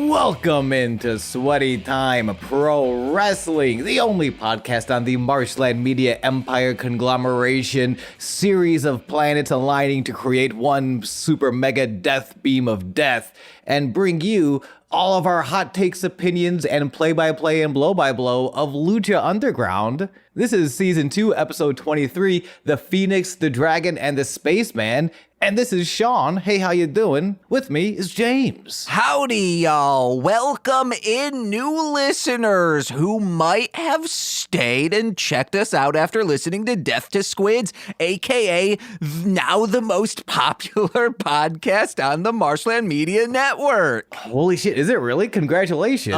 Welcome into Sweaty Time Pro Wrestling, the only podcast on the Marshland Media Empire conglomeration, series of planets aligning to create one super mega death beam of death, and bring you all of our hot takes, opinions, and play-by-play and blow-by-blow of Lucha Underground. This is Season 2, Episode 23, The Fénix, the Dragon, and the Spaceman. And this is Sean. Hey, how you doing? With me is James. Howdy, y'all. Welcome in new listeners who might have stayed and checked us out after listening to Deth to Squids, a.k.a. now the most popular podcast on the Marshland Media Network. Holy shit, is it really? Congratulations.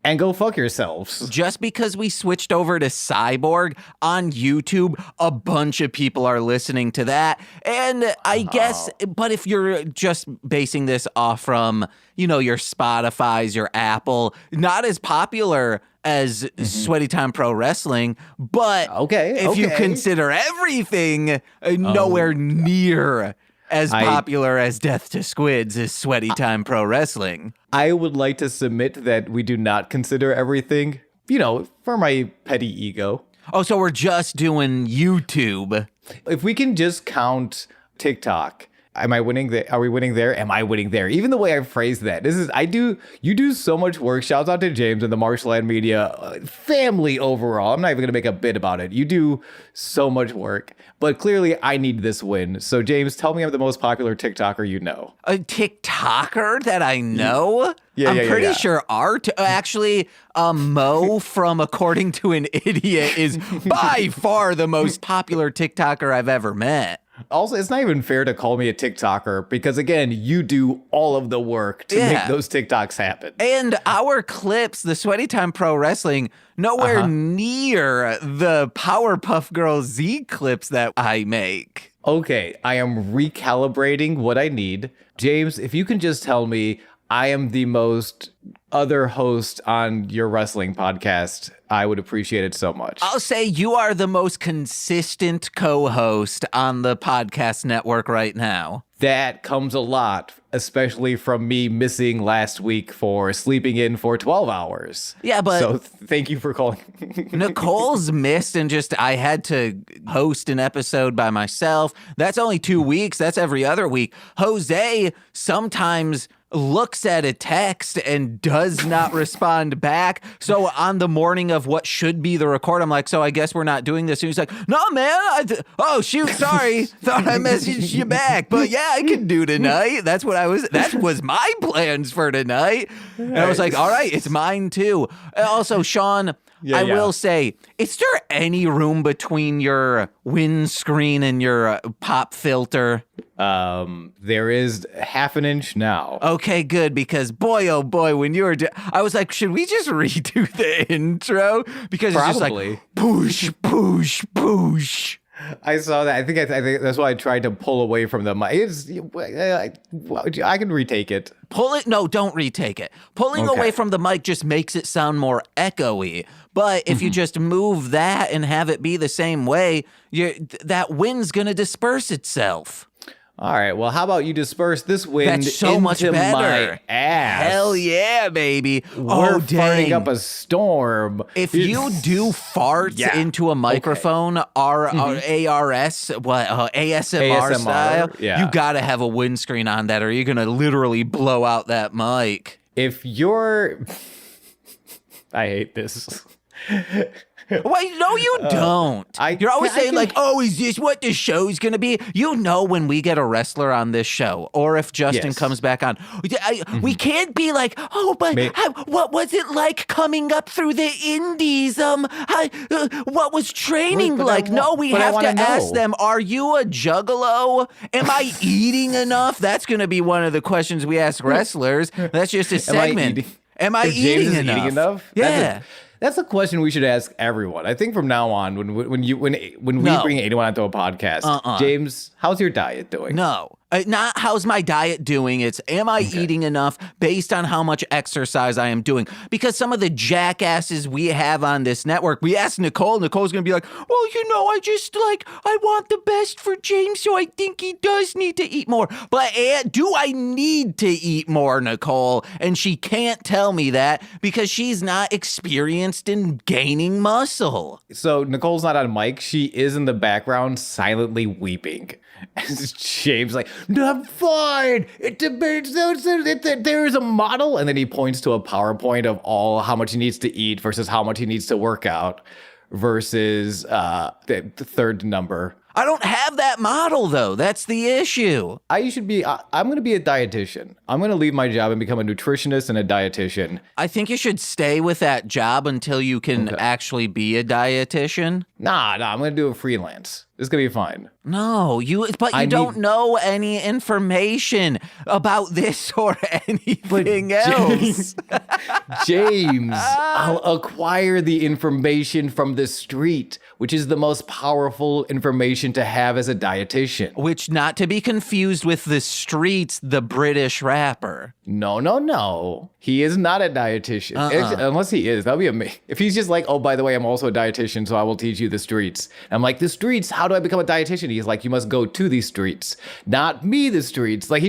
And go fuck yourselves. Just because we switched over to Cyborg on YouTube, a bunch of people are listening to that. And I guess, but if you're just basing this off from, you know, your Spotify's, your Apple, not as popular as Sweaty Time Pro Wrestling, but if you consider everything, nowhere near as popular as Deth to Squids is Sweaty Time Pro Wrestling. I would like to submit that we do not consider everything, you know, for my petty ego. Oh, so we're just doing YouTube. If we can just count TikTok, am I winning there? Are we winning there? Am I winning there? Even the way I phrase that, you do so much work. Shouts out to James and the Marshland Media family overall. I'm not even going to make a bit about it. You do so much work, but clearly I need this win. So James, tell me I'm the most popular TikToker you know. A TikToker that I know? I'm pretty sure actually, Mo from According to an Idiot is by far the most popular TikToker I've ever met. Also, it's not even fair to call me a TikToker because, again, you do all of the work to make those TikToks happen. And our clips, the Sweaty Time Pro Wrestling, nowhere near the Powerpuff Girls Z clips that I make. Okay, I am recalibrating what I need. James, if you can just tell me I am the most other host on your wrestling podcast, I would appreciate it so much. I'll say you are the most consistent co-host on the podcast network right now. That comes a lot, especially from me missing last week for sleeping in for 12 hours. Yeah, but... So thank you for calling. Nicole's missed and I had to host an episode by myself. That's only 2 weeks. That's every other week. Jose sometimes looks at a text and does not respond back. So on the morning of what should be the record, I'm like, so I guess we're not doing this. And he's like, no, man. Oh, shoot. Sorry. Thought I messaged you back. But yeah, I can do tonight. That was my plans for tonight. And I was like, all right, it's mine too. And also, Sean, I will say, is there any room between your windscreen and your pop filter? There is half an inch now. Okay, good, because boy, oh boy, when you were I was like, should we just redo the intro? Because it's just like, push, push, push. I saw that. I think that's why I tried to pull away from the mic. I can retake it. Pull it. No, don't retake it. Pulling away from the mic just makes it sound more echoey. But if you just move that and have it be the same way, that wind's going to disperse itself. All right, well, how about you disperse this wind That's so into much better. My ass? Hell yeah, baby. We're farting up a storm. If you do farts into a microphone, ASMR style, you got to have a windscreen on that or you're going to literally blow out that mic. If you're... I hate this. Well, no, you don't. You're always saying like, oh, is this what the show's going to be? You know when we get a wrestler on this show, or if Justin comes back on, we can't be like, oh, but what was it like coming up through the indies? What was training like? No, we have to ask them, are you a juggalo? Am I eating enough? That's going to be one of the questions we ask wrestlers. That's just a segment. Am I eating enough? Yeah. That's a question we should ask everyone. I think from now on, when we bring anyone onto a podcast, James, how's your diet doing? No, Not how's my diet doing, it's am I eating enough based on how much exercise I am doing? Because some of the jackasses we have on this network, we asked Nicole, Nicole's gonna be like, well, I want the best for James, so I think he does need to eat more. But do I need to eat more, Nicole? And she can't tell me that because she's not experienced in gaining muscle. So Nicole's not on mic. She is in the background silently weeping. And James like, no, I'm fine. There is a model. And then he points to a PowerPoint of how much he needs to eat versus how much he needs to work out versus the third number. I don't have that model, though. That's the issue. I'm going to be a dietitian. I'm going to leave my job and become a nutritionist and a dietitian. I think you should stay with that job until you can actually be a dietitian. Nah, I'm going to do it freelance. It's going to be fine. No, you don't know any information about this or anything else. James, I'll acquire the information from the street, which is the most powerful information to have as a dietitian. Which, not to be confused with the Streets, the British rapper. No. He is not a dietitian. Unless he is. That'd be amazing. If he's just like, oh, by the way, I'm also a dietitian, so I will teach you the streets. I'm like, the streets? How do I become a dietitian? He's like, you must go to these streets. Not me, the streets. Like,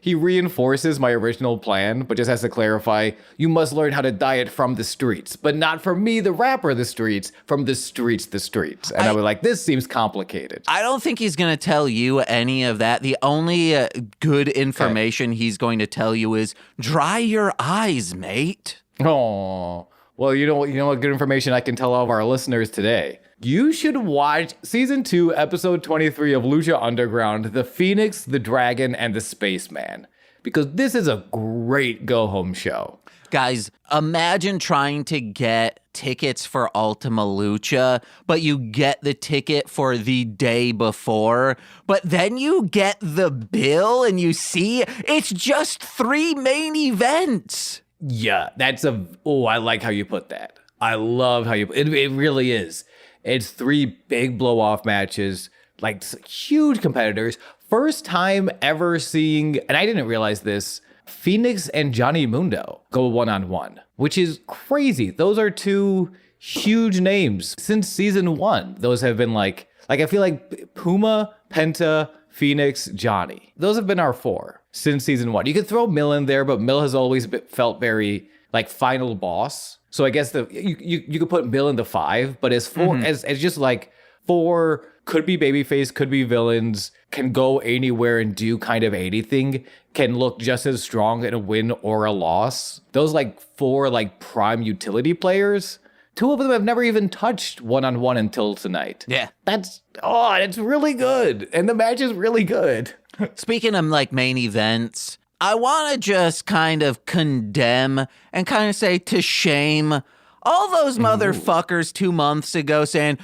he reinforces my original plan, but just has to clarify, you must learn how to diet from the streets, but not from me, the rapper, the streets, from the streets, the streets. And I was like, this seems complicated. I don't think he's going to tell you any of that. The only good information he's going to tell you is dry your eyes, mate. Oh, well, you know what good information I can tell all of our listeners today? You should watch Season 2, Episode 23 of Lucha Underground, The Fénix, the Dragon, and the Spaceman. Because this is a great go-home show. Guys, imagine trying to get tickets for Ultima Lucha, but you get the ticket for the day before, but then you get the bill and you see it's just 3 main events. Yeah, I like how you put that. I love how it really is. It's 3 big blow-off matches, like huge competitors. First time ever seeing, and I didn't realize this, Fénix and Johnny Mundo go one-on-one, which is crazy. Those are 2 huge names since season 1. Those have been like I feel like Puma, Penta, Fénix, Johnny. Those have been our 4 since season 1. You could throw Mill in there, but Mill has always felt very like final boss. So I guess you could put Mill in the 5, but as 4 as just like 4 could be babyface, could be villains, can go anywhere and do kind of anything, can look just as strong in a win or a loss. Those like 4 like prime utility players, 2 of them have never even touched one-on-one until tonight. Yeah. It's really good. And the match is really good. Speaking of like main events, I want to just kind of condemn and kind of say to shame all those motherfuckers 2 months ago saying,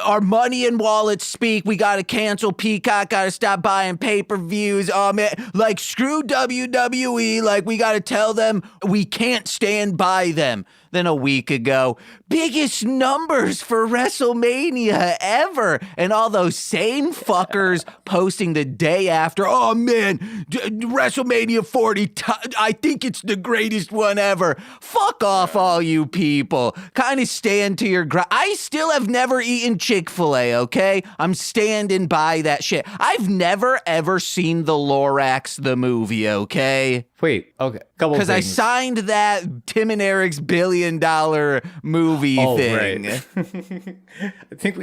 our money and wallets speak, we got to cancel Peacock, got to stop buying pay-per-views, man, like screw WWE, like we got to tell them we can't stand by them. Then a week ago, biggest numbers for WrestleMania ever. And all those same fuckers posting the day after, oh man, WrestleMania 40, I think it's the greatest one ever. Fuck off, all you people. Kind of stand to your ground. I still have never eaten Chick-fil-A, okay? I'm standing by that shit. I've never ever seen The Lorax, the movie, okay? Wait, okay. Couple things. Because I signed that Tim and Eric's $1 billion movie thing. Right. I think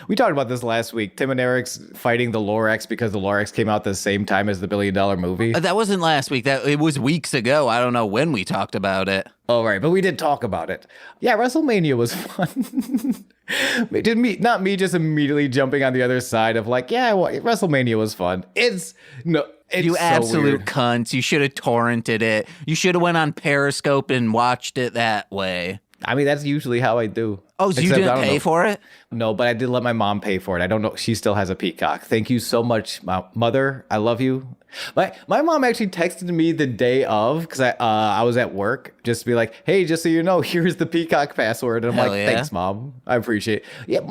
we talked about this last week. Tim and Eric's fighting the Lorax because the Lorax came out the same time as the $1 billion movie. That wasn't last week. It was weeks ago. I don't know when we talked about it. Oh, right. But we did talk about it. Yeah, WrestleMania was fun. Not me just immediately jumping on the other side of like, yeah, well, WrestleMania was fun. It's you so absolute weird. cunts. You should have torrented it. You should have went on Periscope and watched it that way. I mean, that's usually how I do. Oh, so you Except, I didn't don't pay know. for it? No, but I did let my mom pay for it. I don't know. She still has a peacock. Thank you so much, mother. I love you. My mom actually texted me the day of because I was at work just to be like, hey, just so you know, here's the peacock password. And I'm Hell like, yeah. thanks, mom. I appreciate it. Yeah,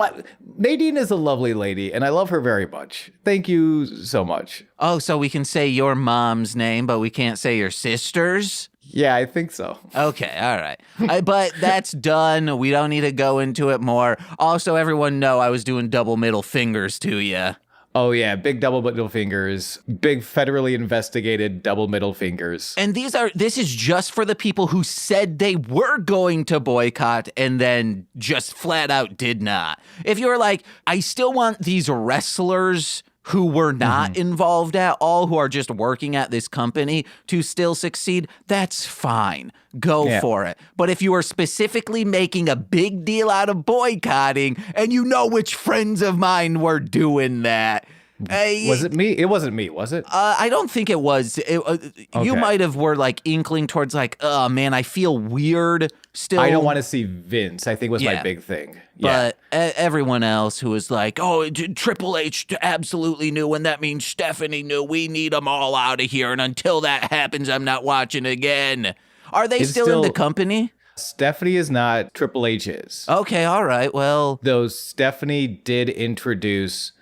Nadine is a lovely lady, and I love her very much. Thank you so much. Oh, so we can say your mom's name, but we can't say your sister's? Yeah, I think so. Okay, all right. But that's done. We don't need to go into it more. Also, everyone know I was doing double middle fingers to you. Oh, yeah, big double middle fingers. Big federally investigated double middle fingers. And this is just for the people who said they were going to boycott and then just flat out did not. If you're like, I still want these wrestlers who were not involved at all, who are just working at this company to still succeed, that's fine. Go for it. But if you are specifically making a big deal out of boycotting, and you know which friends of mine were doing that. Was it me? It wasn't me, was it? I don't think it was. You might have were like inkling towards like, oh man, I feel weird still. I don't want to see Vince, I think was my big thing. But everyone else who was like, oh, Triple H absolutely knew, and that means Stephanie knew. We need them all out of here. And until that happens, I'm not watching again. Are they still in the company? Stephanie is not, Triple H is. Okay, all right, well. Though Stephanie did introduce,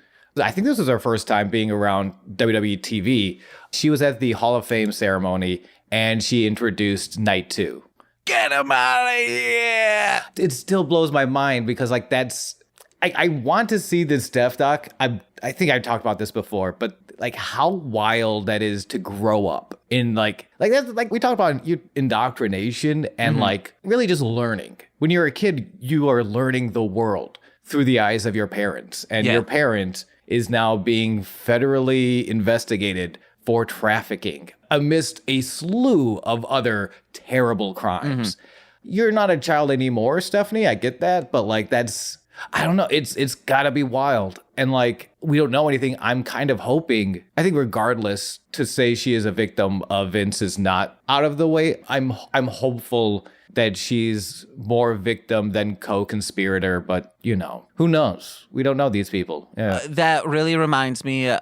I think this was her first time being around WWE TV. She was at the Hall of Fame ceremony, and she introduced Night 2. Get him out of here! It still blows my mind because, like, that's... I want to see this Deth doc. I think I talked about this before, but like how wild that is to grow up in like that's like we talked about indoctrination and like really just learning. When you're a kid, you are learning the world through the eyes of your parents, and your parent is now being federally investigated for trafficking amidst a slew of other terrible crimes. You're not a child anymore, Stephanie. I get that, but like that's... I don't know. It's gotta be wild. And like, we don't know anything. I'm kind of hoping, I think regardless, to say she is a victim of Vince is not out of the way. I'm hopeful that she's more victim than co-conspirator, but you know, who knows? We don't know these people. Yeah. That really reminds me,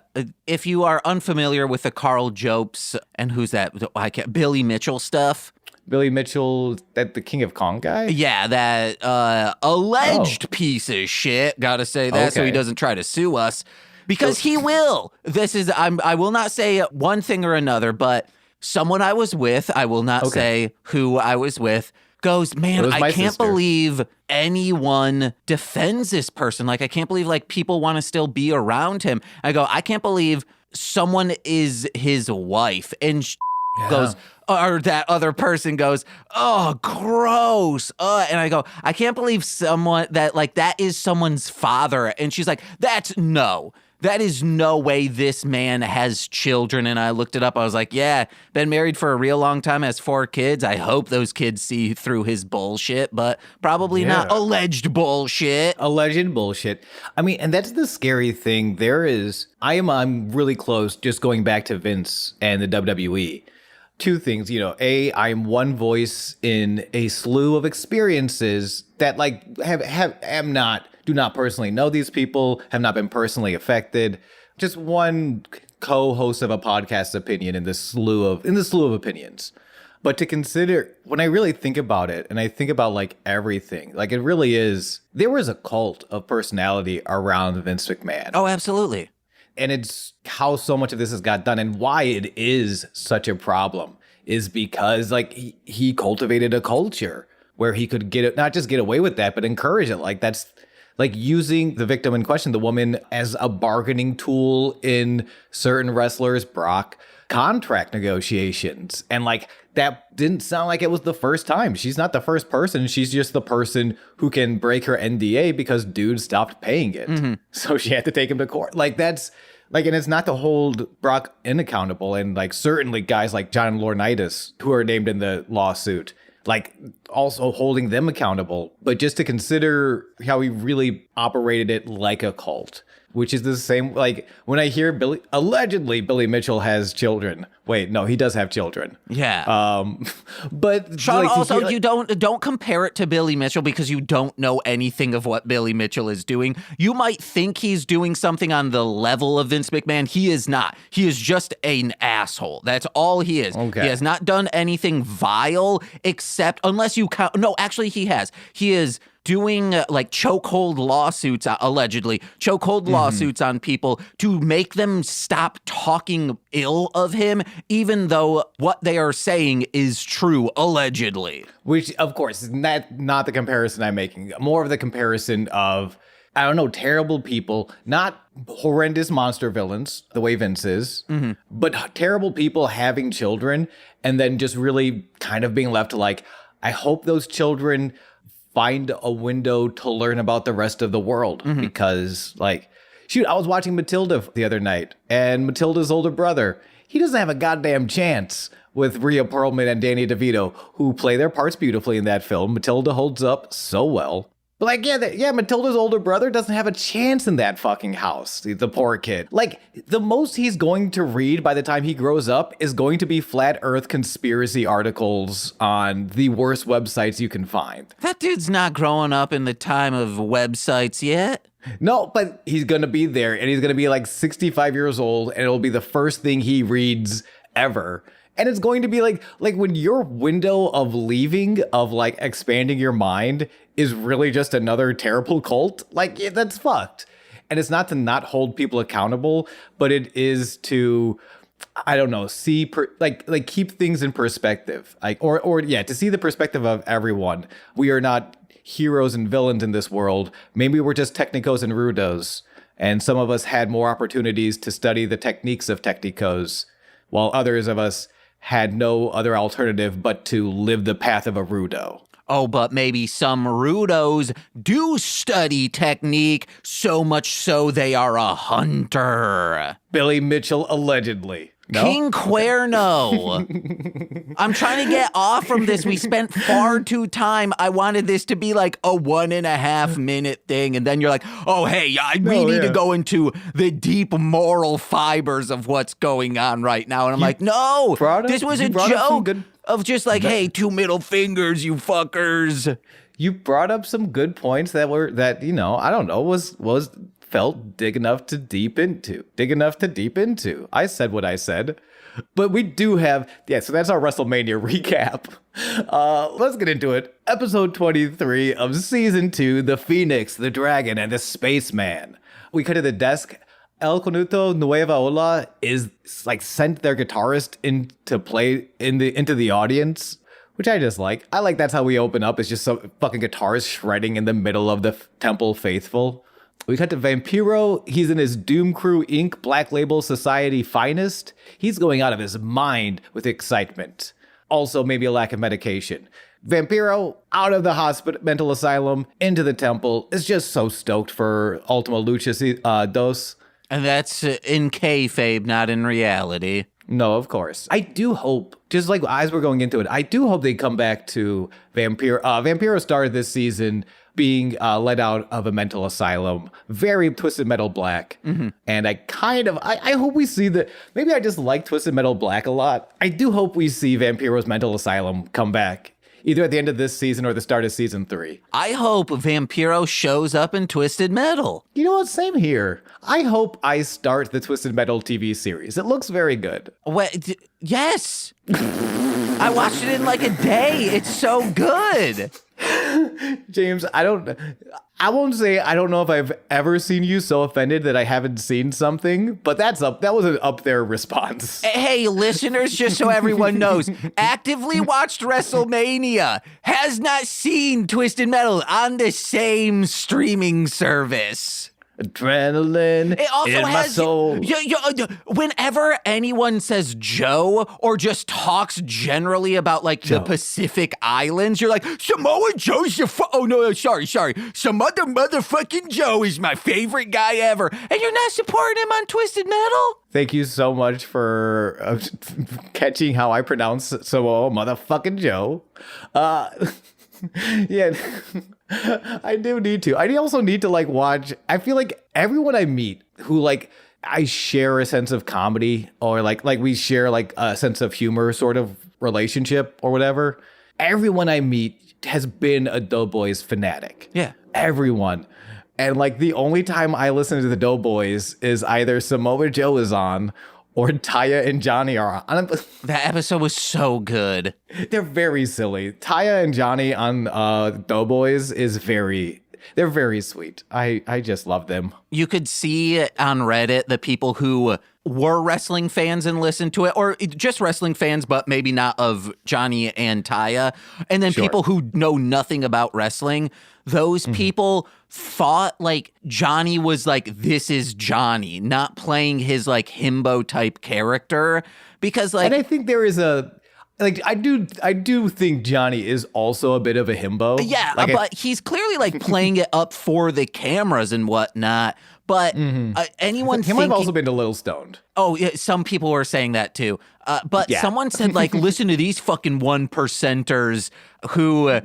if you are unfamiliar with the Carl Jopes and who's that? Billy Mitchell stuff. Billy Mitchell, that the King of Kong guy? Yeah, that alleged piece of shit. Gotta say that so he doesn't try to sue us. Because he will. I will not say one thing or another, but someone I was with, I will not say who I was with, goes, man, I can't believe anyone defends this person. Like, I can't believe like people want to still be around him. I go, I can't believe someone is his wife. And goes, or that other person goes, oh, gross. And I go, I can't believe someone that is someone's father. And she's like, that is no way this man has children. And I looked it up. I was like, yeah, been married for a real long time, has 4 kids. I hope those kids see through his bullshit, but probably not. Alleged bullshit. Alleged bullshit. I mean, and that's the scary thing. I'm really close, just going back to Vince and the WWE. 2 things, I'm one voice in a slew of experiences that like do not personally know these people, have not been personally affected. Just one co-host of a podcast opinion in this slew of opinions. But to consider, when I really think about it, and I think about like everything, like it really is, there was a cult of personality around Vince McMahon. Oh, absolutely. And it's how so much of this has got done, and why it is such a problem is because like he cultivated a culture where he could not just get away with that, but encourage it. Like that's like using the victim in question, the woman, as a bargaining tool in certain wrestlers' Brock contract negotiations. And like that didn't sound like it was the first time. She's not the first person. She's just the person who can break her NDA because dude stopped paying it. So she had to take him to court. Like that's like, and it's not to hold Brock unaccountable. And like certainly guys like John Laurinaitis who are named in the lawsuit, like also holding them accountable, but just to consider how he really operated it like a cult. which is the same, like, when I hear allegedly Billy Mitchell has children. Wait, no, he does have children. Yeah. But Sean, like, also, you don't compare it to Billy Mitchell because you don't know anything of what Billy Mitchell is doing. You might think he's doing something on the level of Vince McMahon. He is not. He is just an asshole. That's all he is. Okay. He has not done anything vile except, unless you count, no, actually he has. He is doing like chokehold lawsuits, allegedly, chokehold lawsuits on people to make them stop talking ill of him, even though what they are saying is true, allegedly. Which, of course, is not the comparison I'm making. More of the comparison of, I don't know, terrible people, not horrendous monster villains, the way Vince is, but terrible people having children and then just really kind of being left to like, I hope those children find a window to learn about the rest of the world. Because, like, shoot, I was watching Matilda the other night, and Matilda's older brother, he doesn't have a goddamn chance with Rhea Perlman and Danny DeVito, who play their parts beautifully in that film. Matilda holds up so well. But like, yeah, Matilda's older brother doesn't have a chance in that fucking house, the poor kid. Like, the most he's going to read by the time he grows up is going to be flat earth conspiracy articles on the worst websites you can find. That dude's not growing up in the time of websites yet. No, but he's going to be there, and he's going to be like 65 years old, and it'll be the first thing he reads ever. And it's going to be like when your window of leaving, of like expanding your mind, is really just another terrible cult, like, yeah, that's fucked. And it's not to not hold people accountable, but it is to, I don't know, see, like keep things in perspective, like, or to see the perspective of everyone. We are not heroes and villains in this world. Maybe we're just technicos and rudos, and some of us had more opportunities to study the techniques of technicos, while others of us had no other alternative but to live the path of a rudo. Oh, but maybe some rudos do study technique, so much so they are a hunter. Billy Mitchell, allegedly. No? King Cuerno. I'm trying to get off from this. We spent far too time. I wanted this to be like a 1.5 minute thing. And then you're like, oh, hey, we need to go into the deep moral fibers of what's going on right now. And I'm like, no, this was a joke of just like, hey, 2 middle fingers, you fuckers. You brought up some good points that I don't know, was felt dig enough to deep into. I said what I said. But we do have, so that's our WrestleMania recap. Let's get into it. Episode 23 of Season 2, The Fénix, the Dragon, and the Spaceman. We cut to the desk. El Conuto Nueva Ola is like sent their guitarist into play into the audience, which I just like. I like that's how we open up. It's just some fucking guitarist shredding in the middle of the Temple Faithful. We cut to Vampiro. He's in his Doom Crew Inc. Black Label Society finest. He's going out of his mind with excitement. Also, maybe a lack of medication. Vampiro, out of the mental asylum, into the temple, is just so stoked for Ultima Lucha Dos. And that's in kayfabe, not in reality. No, of course. I do hope, just like as we're going into it, I do hope they come back to Vampiro. Vampiro started this season being let out of a mental asylum, very Twisted Metal Black. And I hope we see maybe I just like Twisted Metal Black a lot. I do hope we see Vampiro's mental asylum come back, either at the end of this season or the start of season 3. I hope Vampiro shows up in Twisted Metal. You know what? Same here. I hope I start the Twisted Metal TV series. It looks very good. Yes. I watched it in like a day. It's so good. James, I won't say I don't know if I've ever seen you so offended that I haven't seen something, but that was an up there response. Hey, listeners, just so everyone knows, actively watched WrestleMania, has not seen Twisted Metal on the same streaming service. Adrenaline it also in my soul. Whenever anyone says Joe or just talks generally about like the Pacific Islands, you're like, Samoa Joe's sorry. Some other motherfucking Joe is my favorite guy ever. And you're not supporting him on Twisted Metal? Thank you so much for catching how I pronounce Samoa motherfucking Joe. Yeah. I do need to. I also need to like watch. I feel like everyone I meet who like I share a sense of comedy or like we share like a sense of humor sort of relationship or whatever. Everyone I meet has been a Doughboys fanatic. Yeah. Everyone. And like the only time I listen to the Doughboys is either Samoa Joe is on or Taya and Johnny are on. That episode was so good. They're very silly. Taya and Johnny on Doughboys they're very sweet. I just love them. You could see on Reddit the people who were wrestling fans and listened to it, or just wrestling fans, but maybe not of Johnny and Taya. And then people who know nothing about wrestling, those people thought like Johnny was like, this is Johnny, not playing his like himbo type character. Because like, and I think there is I do think Johnny is also a bit of a himbo. Yeah, but he's clearly like playing it up for the cameras and whatnot. But anyone he might have also been a little stoned. Oh, yeah, some people were saying that too. But someone said, like, listen to these fucking 1%ers who,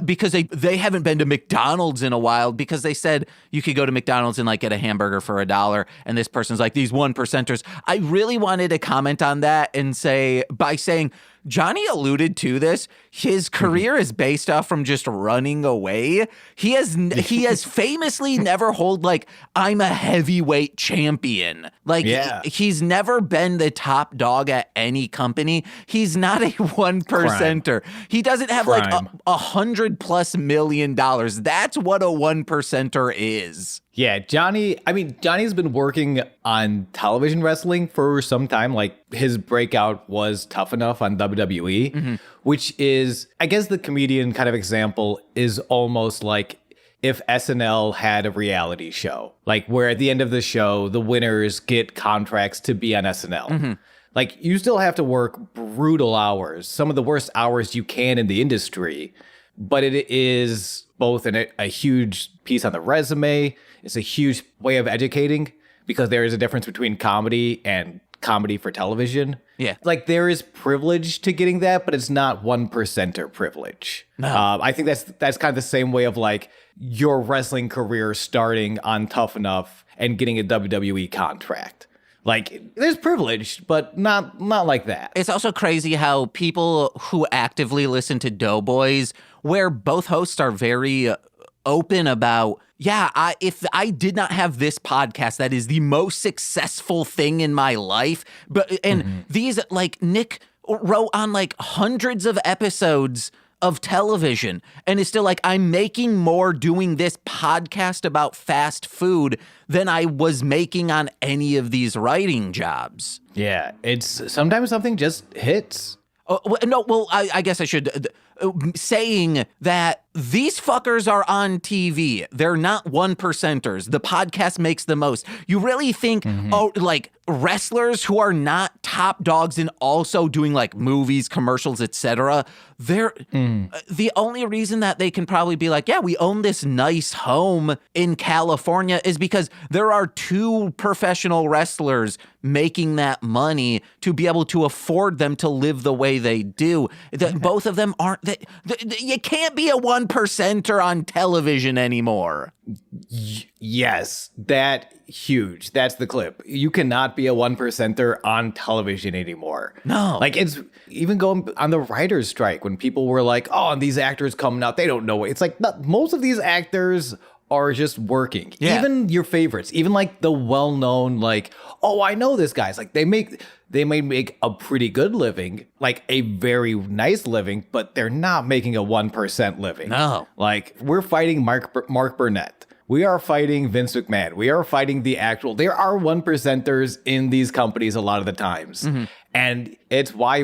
because they haven't been to McDonald's in a while, because they said you could go to McDonald's and like get a hamburger for $1. And this person's like, these 1%ers. I really wanted to comment on that and say, by saying, Johnny alluded to this. His career is based off from just running away. He has famously never hold like, I'm a heavyweight champion. Like he's never been the top dog at any company. He's not a 1%er. He doesn't have like $100+ million. That's what a 1%er is. Yeah, Johnny's been working on television wrestling for some time. Like his breakout was Tough Enough on WWE, which is, I guess the comedian kind of example is almost like if SNL had a reality show, like where at the end of the show, the winners get contracts to be on SNL. Like you still have to work brutal hours, some of the worst hours you can in the industry, but it is both a huge piece on the resume. It's a huge way of educating because there is a difference between comedy and comedy for television. Yeah. Like there is privilege to getting that, but it's not 1%er privilege. No. I think that's kind of the same way of like your wrestling career starting on Tough Enough and getting a WWE contract. Like there's privilege, but not like that. It's also crazy how people who actively listen to Doughboys, where both hosts are very open about, if I did not have this podcast, that is the most successful thing in my life. But these, like, Nick wrote on like hundreds of episodes of television and is still like, I'm making more doing this podcast about fast food than I was making on any of these writing jobs. Yeah, it's sometimes something just hits. I guess I should saying that these fuckers are on TV. They're not 1%ers. The podcast makes the most. You really think, like wrestlers who are not top dogs and also doing like movies, commercials, etc. They're the only reason that they can probably be like, yeah, we own this nice home in California is because there are two professional wrestlers making that money to be able to afford them to live the way they do. Both of them aren't. You can't be a 1%er on television anymore. Yes, that huge. That's the clip. You cannot be a 1%er on television anymore. No. Like it's even going on the writer's strike when people were like, oh, these actors coming out, they don't know it. It's like most of these actors are just working. Yeah. Even your favorites, even like the well-known, like, oh, I know this guy's like they may make a pretty good living, like a very nice living, but they're not making a 1% living. No. Like we're fighting Mark Burnett. We are fighting Vince McMahon. We are fighting there are 1%ers in these companies a lot of the times. And it's why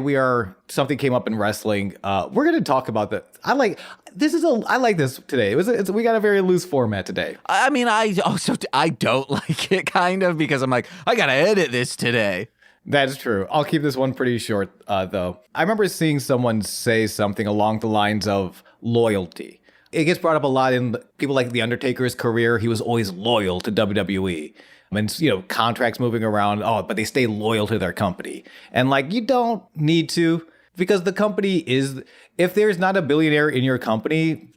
something came up in wrestling. We're going to talk about that. I like this today. We got a very loose format today. I mean, I don't like it kind of because I'm like, I got to edit this today. That's true. I'll keep this one pretty short, though. I remember seeing someone say something along the lines of loyalty. It gets brought up a lot in people like The Undertaker's career. He was always loyal to WWE. And, contracts moving around, but they stay loyal to their company. And, like, you don't need to. Because the company is, if there's not a billionaire in your company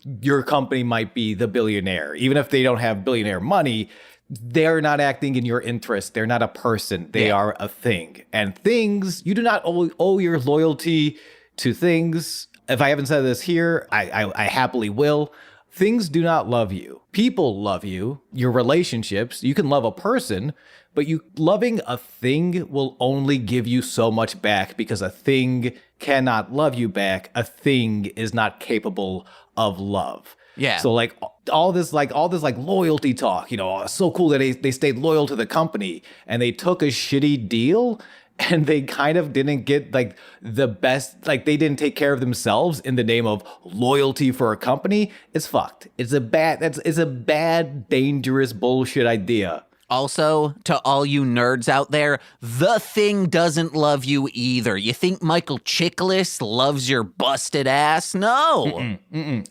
might be the billionaire. Even if they don't have billionaire money, they're not acting in your interest. They're not a person. They are a thing. And things, you do not owe your loyalty to things. If I haven't said this here, I happily will. Things do not love you. People love you. Your relationships, you can love a person, but loving a thing will only give you so much back because a thing cannot love you back. A thing is not capable of love. Yeah. So like all this loyalty talk, it's so cool that they stayed loyal to the company and they took a shitty deal and they kind of didn't get like the best, like they didn't take care of themselves in the name of loyalty for a company. It's fucked. It's a bad, dangerous bullshit idea. Also, to all you nerds out there, the thing doesn't love you either. You think Michael Chiklis loves your busted ass? No.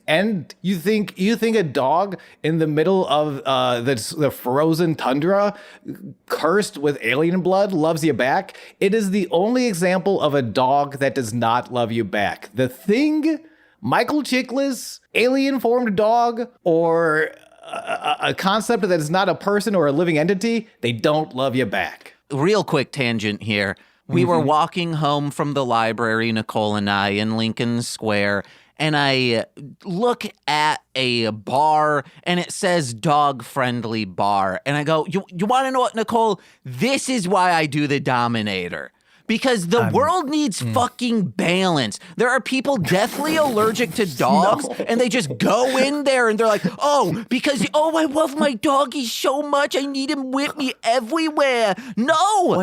And you think a dog in the middle of the frozen tundra, cursed with alien blood, loves you back? It is the only example of a dog that does not love you back. The thing, Michael Chiklis, alien formed dog, or a concept that is not a person or a living entity, they don't love you back. Real quick tangent here. We were walking home from the library, Nicole and I, in Lincoln Square, and I look at a bar and it says dog-friendly bar. And I go, you want to know what, Nicole? This is why I do the Dominator. Because the world needs fucking balance. There are people deathly allergic to dogs, and they just go in there and they're like, I love my doggy so much, I need him with me everywhere. No!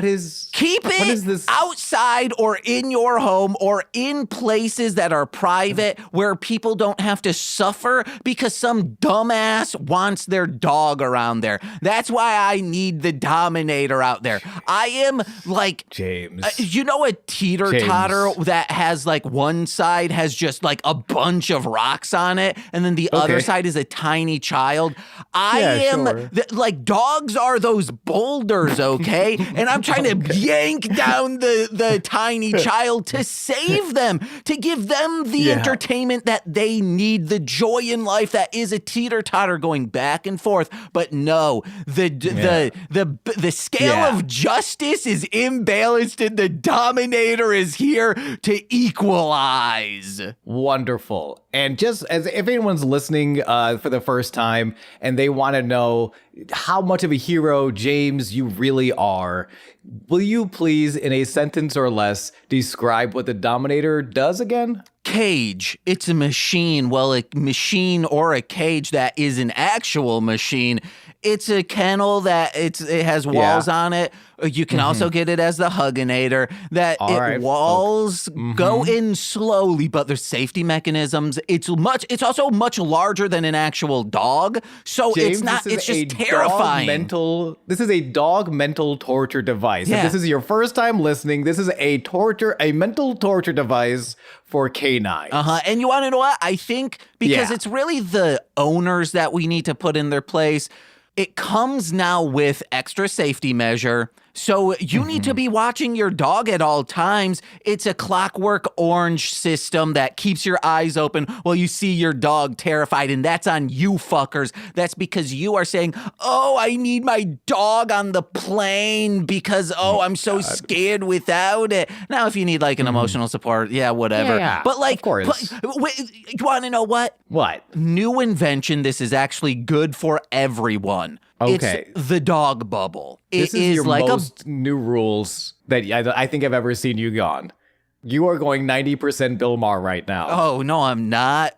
Keep it outside or in your home or in places that are private where people don't have to suffer because some dumbass wants their dog around there. That's why I need the Dominator out there. I am like... James. You know a teeter-totter that has like one side has just like a bunch of rocks on it and then the other side is a tiny child? Like dogs are those boulders, okay? And I'm trying to yank down the tiny child to save them, to give them the entertainment that they need, the joy in life that is a teeter-totter going back and forth. But no, the scale of justice is imbalanced and the Dominator is here to equalize. Wonderful. And just as if anyone's listening for the first time and they want to know how much of a hero, James, you really are, will you please, in a sentence or less, describe what the Dominator does again? Cage. It's a machine. Well, a machine or a cage that is an actual machine. It's a kennel that it has walls on it. You can also get it as the Hugginator, that walls go in slowly, but there's safety mechanisms. It's also much larger than an actual dog. So James, it's just terrifying. This is a dog mental torture device. Yeah. If this is your first time listening, this is a mental torture device for canines. And you want to know what? I think because it's really the owners that we need to put in their place. It comes now with extra safety measure. So you need to be watching your dog at all times. It's a clockwork orange system that keeps your eyes open while you see your dog terrified. And that's on you fuckers. That's because you are saying, I need my dog on the plane because, I'm so scared without it. Now, if you need like an emotional support, whatever. Yeah, but like, of course. You want to know what? What? New invention. This is actually good for everyone. Okay. It's the dog bubble. This is your like most new rules that I think I've ever seen you gone. You are going 90% Bill Maher right now. Oh, no, I'm not.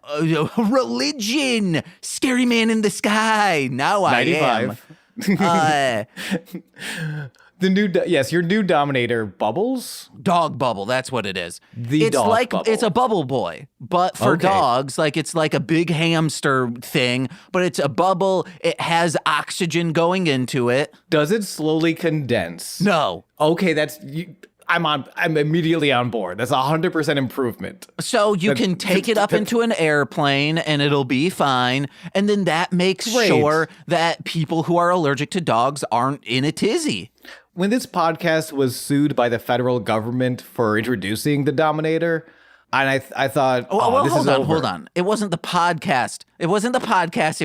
Religion. Scary man in the sky. Now I 95. am. Your new Dominator bubbles? Dog bubble, that's what it is. Bubble. It's a bubble boy, but for dogs, like it's like a big hamster thing, but it's a bubble. It has oxygen going into it. Does it slowly condense? No. Okay, I'm immediately on board. That's 100% improvement. So you can take it up into an airplane and it'll be fine. And then that makes sure that people who are allergic to dogs aren't in a tizzy. When this podcast was sued by the federal government for introducing the Dominator, and I thought, this is over. Hold on. It wasn't the podcast. It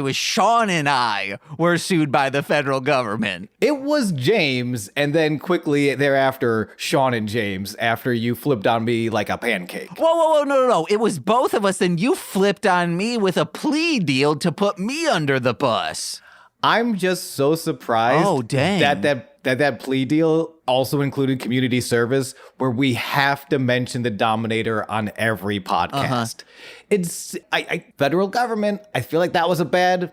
was Sean and I were sued by the federal government. It was James, and then quickly thereafter, Sean and James, after you flipped on me like a pancake. Whoa, no. It was both of us, and you flipped on me with a plea deal to put me under the bus. I'm just so surprised that plea deal also included community service, where we have to mention the Dominator on every podcast. It's federal government. I feel like that was a bad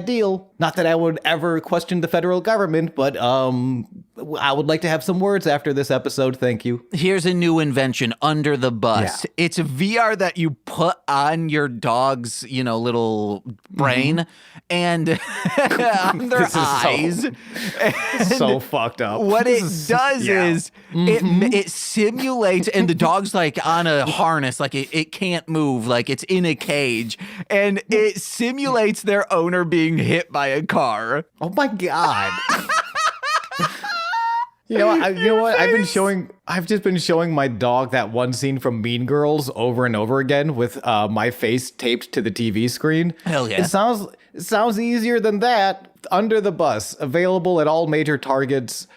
deal. Not that I would ever question the federal government, but I would like to have some words after this episode. Thank you. Here's a new invention, under the bus. Yeah. It's VR that you put on your dog's, little brain and on their eyes. So fucked up. What it does is it simulates, and the dog's like on a harness, like it can't move, like it's in a cage, and it simulates their owner being hit by a car. Oh my God. You know what? I've just been showing my dog that one scene from Mean Girls over and over again with my face taped to the TV screen. Hell yeah. It sounds easier than that. Under the Bus, available at all major Targets.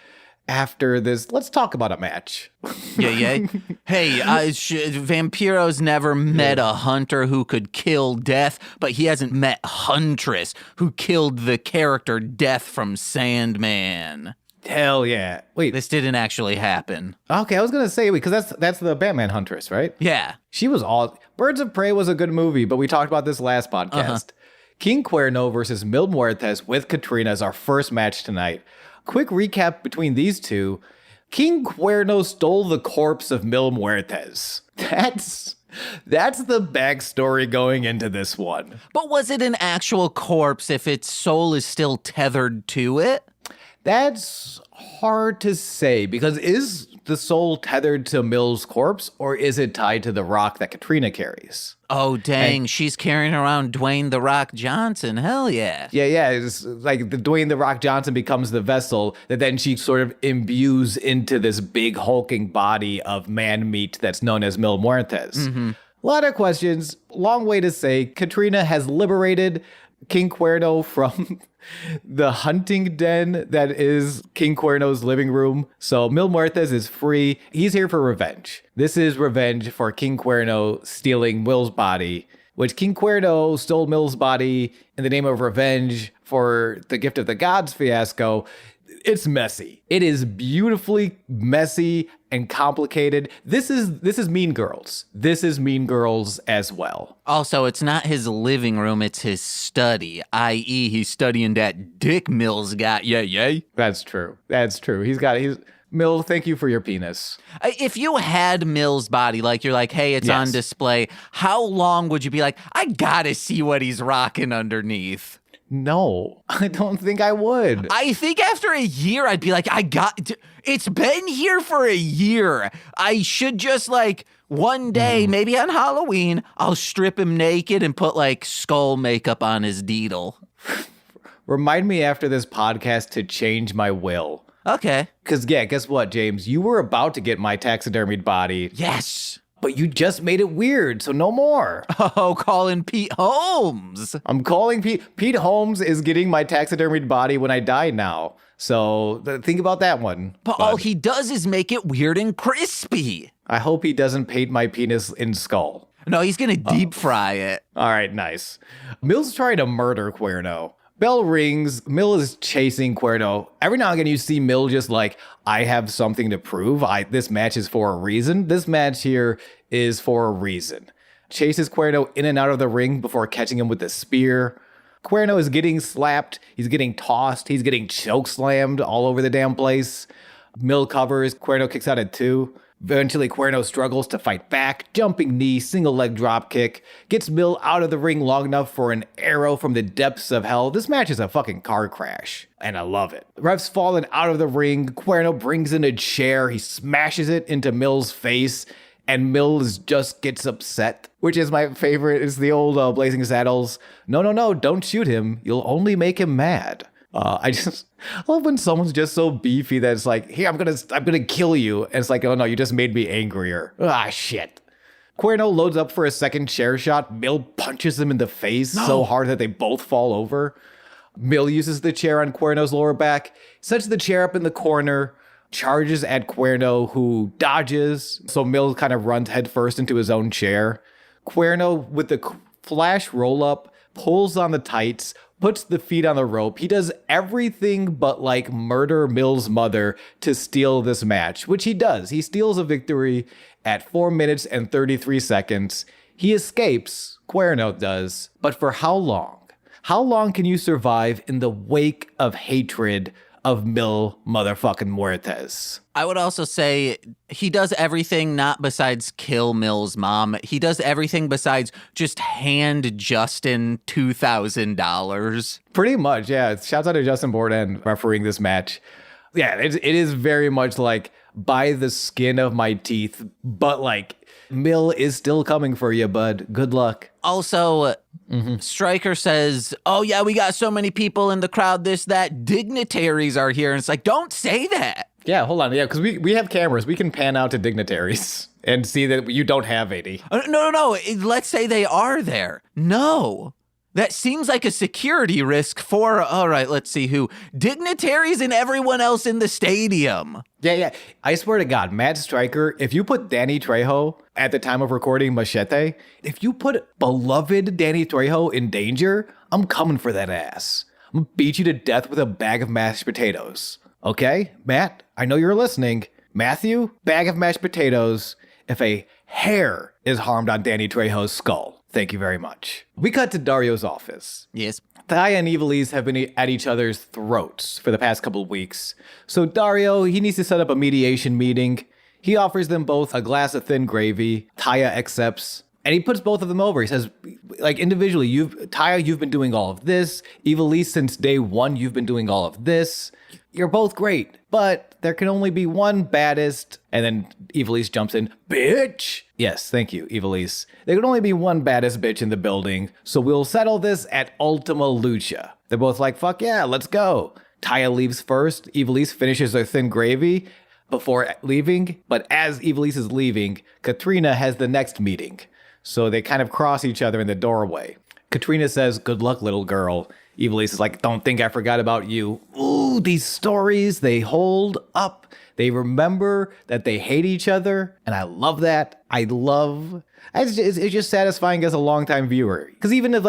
After this, let's talk about a match. Yeah. Hey, Vampiro's never met a hunter who could kill Deth, but he hasn't met Huntress, who killed the character Deth from Sandman. Hell yeah. Wait. This didn't actually happen. Okay, I was going to say, because that's the Batman Huntress, right? Yeah. She was all... Birds of Prey was a good movie, but we talked about this last podcast. King Cuerno versus Mil Muertes with Katrina is our first match tonight. Quick recap between these two. King Cuerno stole the corpse of Mil Muertes. That's the backstory going into this one. But was it an actual corpse if its soul is still tethered to it? That's hard to say, because is the soul tethered to Mil's corpse, or is it tied to the rock that Katrina carries? Oh, dang. She's carrying around Dwayne "The Rock" Johnson. Hell yeah. Yeah. It's like the Dwayne "The Rock" Johnson becomes the vessel that then she sort of imbues into this big hulking body of man meat that's known as Mil Muertes. A lot of questions. Long way to say Katrina has liberated King Cuerno from the hunting den that is King Cuerno's living room. So Mil Muertes is free. He's here for revenge. This is revenge for King Cuerno stealing Mil's body, which King Cuerno stole Mil's body in the name of revenge for the Gift of the Gods fiasco. It's messy. It is beautifully messy and complicated. This is Mean Girls. This is Mean Girls as well. Also, it's not his living room, it's his study, i.e. he's studying that dick Mil's got. Yay. That's true. Mil, thank you for your penis. If you had Mil's body, like you're like, hey, it's on display, how long would you be like, I gotta see what he's rocking underneath? No, I don't think I would. I think after a year, I'd be like, it's been here for a year. I should just one day, maybe on Halloween, I'll strip him naked and put skull makeup on his deedle. Remind me after this podcast to change my will. Okay. Because, guess what, James? You were about to get my taxidermied body. Yes. But you just made it weird, so no more. Oh, calling Pete Holmes. I'm calling Pete Holmes is getting my taxidermied body when I die now. So think about that one. But all he does is make it weird and crispy. I hope he doesn't paint my penis in skull. No, he's going to deep fry it. All right, nice. Mil's trying to murder Cuerno. Bell rings. Mil is chasing Cuerno. Every now and again, you see Mil just I have something to prove. This match is for a reason. This match here is for a reason. Chases Cuerno in and out of the ring before catching him with a spear. Cuerno is getting slapped. He's getting tossed. He's getting choke slammed all over the damn place. Mil covers. Cuerno kicks out at 2. Eventually, Cuerno struggles to fight back. Jumping knee, single leg drop kick. Gets Mil out of the ring long enough for an arrow from the depths of hell. This match is a fucking car crash, and I love it. Ref's fallen out of the ring. Cuerno brings in a chair. He smashes it into Mil's face, and Mil just gets upset, which is my favorite. It's the old Blazing Saddles. No, don't shoot him. You'll only make him mad. I love when someone's just so beefy that it's like, here, I'm gonna kill you. And it's like, oh no, you just made me angrier. Ah, shit. Cuerno loads up for a second chair shot. Mill punches him in the face so hard that they both fall over. Mill uses the chair on Cuerno's lower back, sets the chair up in the corner, charges at Cuerno, who dodges. So Mill kind of runs headfirst into his own chair. Cuerno, with the flash roll up, pulls on the tights, puts the feet on the rope. He does everything but like murder Mill's mother to steal this match, which he does. He steals a victory at 4 minutes and 33 seconds. He escapes, Cuerno does, but for how long? How long can you survive in the wake of hatred of Mil motherfucking Muertes? I would also say he does everything not besides kill Mill's mom. He does everything besides just hand Justin $2,000. Pretty much, yeah. Shouts out to Justin Borden refereeing this match. Yeah, it is very much like by the skin of my teeth, but like Mill is still coming for you, bud. Good luck. Also, Stryker says, oh yeah, we got so many people in the crowd, this, that, dignitaries are here. And it's like, don't say that. Yeah, hold on. Yeah, because we have cameras. We can pan out to dignitaries and see that you don't have 80. No. Let's say they are there. No. That seems like a security risk for, all right, let's see who. Dignitaries and everyone else in the stadium. Yeah. I swear to God, Matt Stryker, if you put Danny Trejo at the time of recording Machete, if you put beloved Danny Trejo in danger, I'm coming for that ass. I'm gonna beat you to death with a bag of mashed potatoes. Okay, Matt, I know you're listening. Matthew, bag of mashed potatoes if a hair is harmed on Danny Trejo's skull. Thank you very much. We cut to Dario's office. Yes. Taya and Ivelisse have been at each other's throats for the past couple of weeks. So Dario, he needs to set up a mediation meeting. He offers them both a glass of thin gravy. Taya accepts. And he puts both of them over. He says, like, individually, Taya, you've been doing all of this. Ivelisse, since day one, you've been doing all of this. You're both great, but there can only be one baddest. And then Ivelisse jumps in, bitch. Yes, thank you, Ivelisse. There can only be one baddest bitch in the building, so we'll settle this at Ultima Lucha. They're both like, fuck yeah, let's go. Taya leaves first. Ivelisse finishes her thin gravy before leaving. But as Ivelisse is leaving, Katrina has the next meeting. So they kind of cross each other in the doorway. Katrina says, good luck, little girl. Ivelisse is like, don't think I forgot about you. Ooh, these stories, they hold up. They remember that they hate each other. And I love that. It's just satisfying as a longtime viewer. Because even if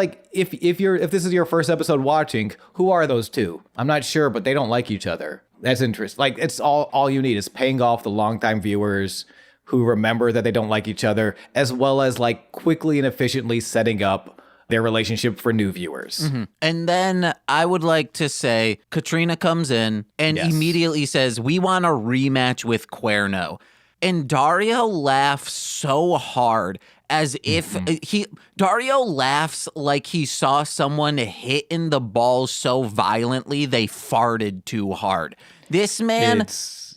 this is your first episode watching, who are those two? I'm not sure, but they don't like each other. That's interesting. Like, it's all you need is paying off the longtime viewers who remember that they don't like each other, as well as like quickly and efficiently setting up their relationship for new viewers. Mm-hmm. And then I would like to say Katrina comes in and immediately says, we want a rematch with Cuerno. And Dario laughs so hard as if Dario laughs like he saw someone hit in the balls so violently they farted too hard. This man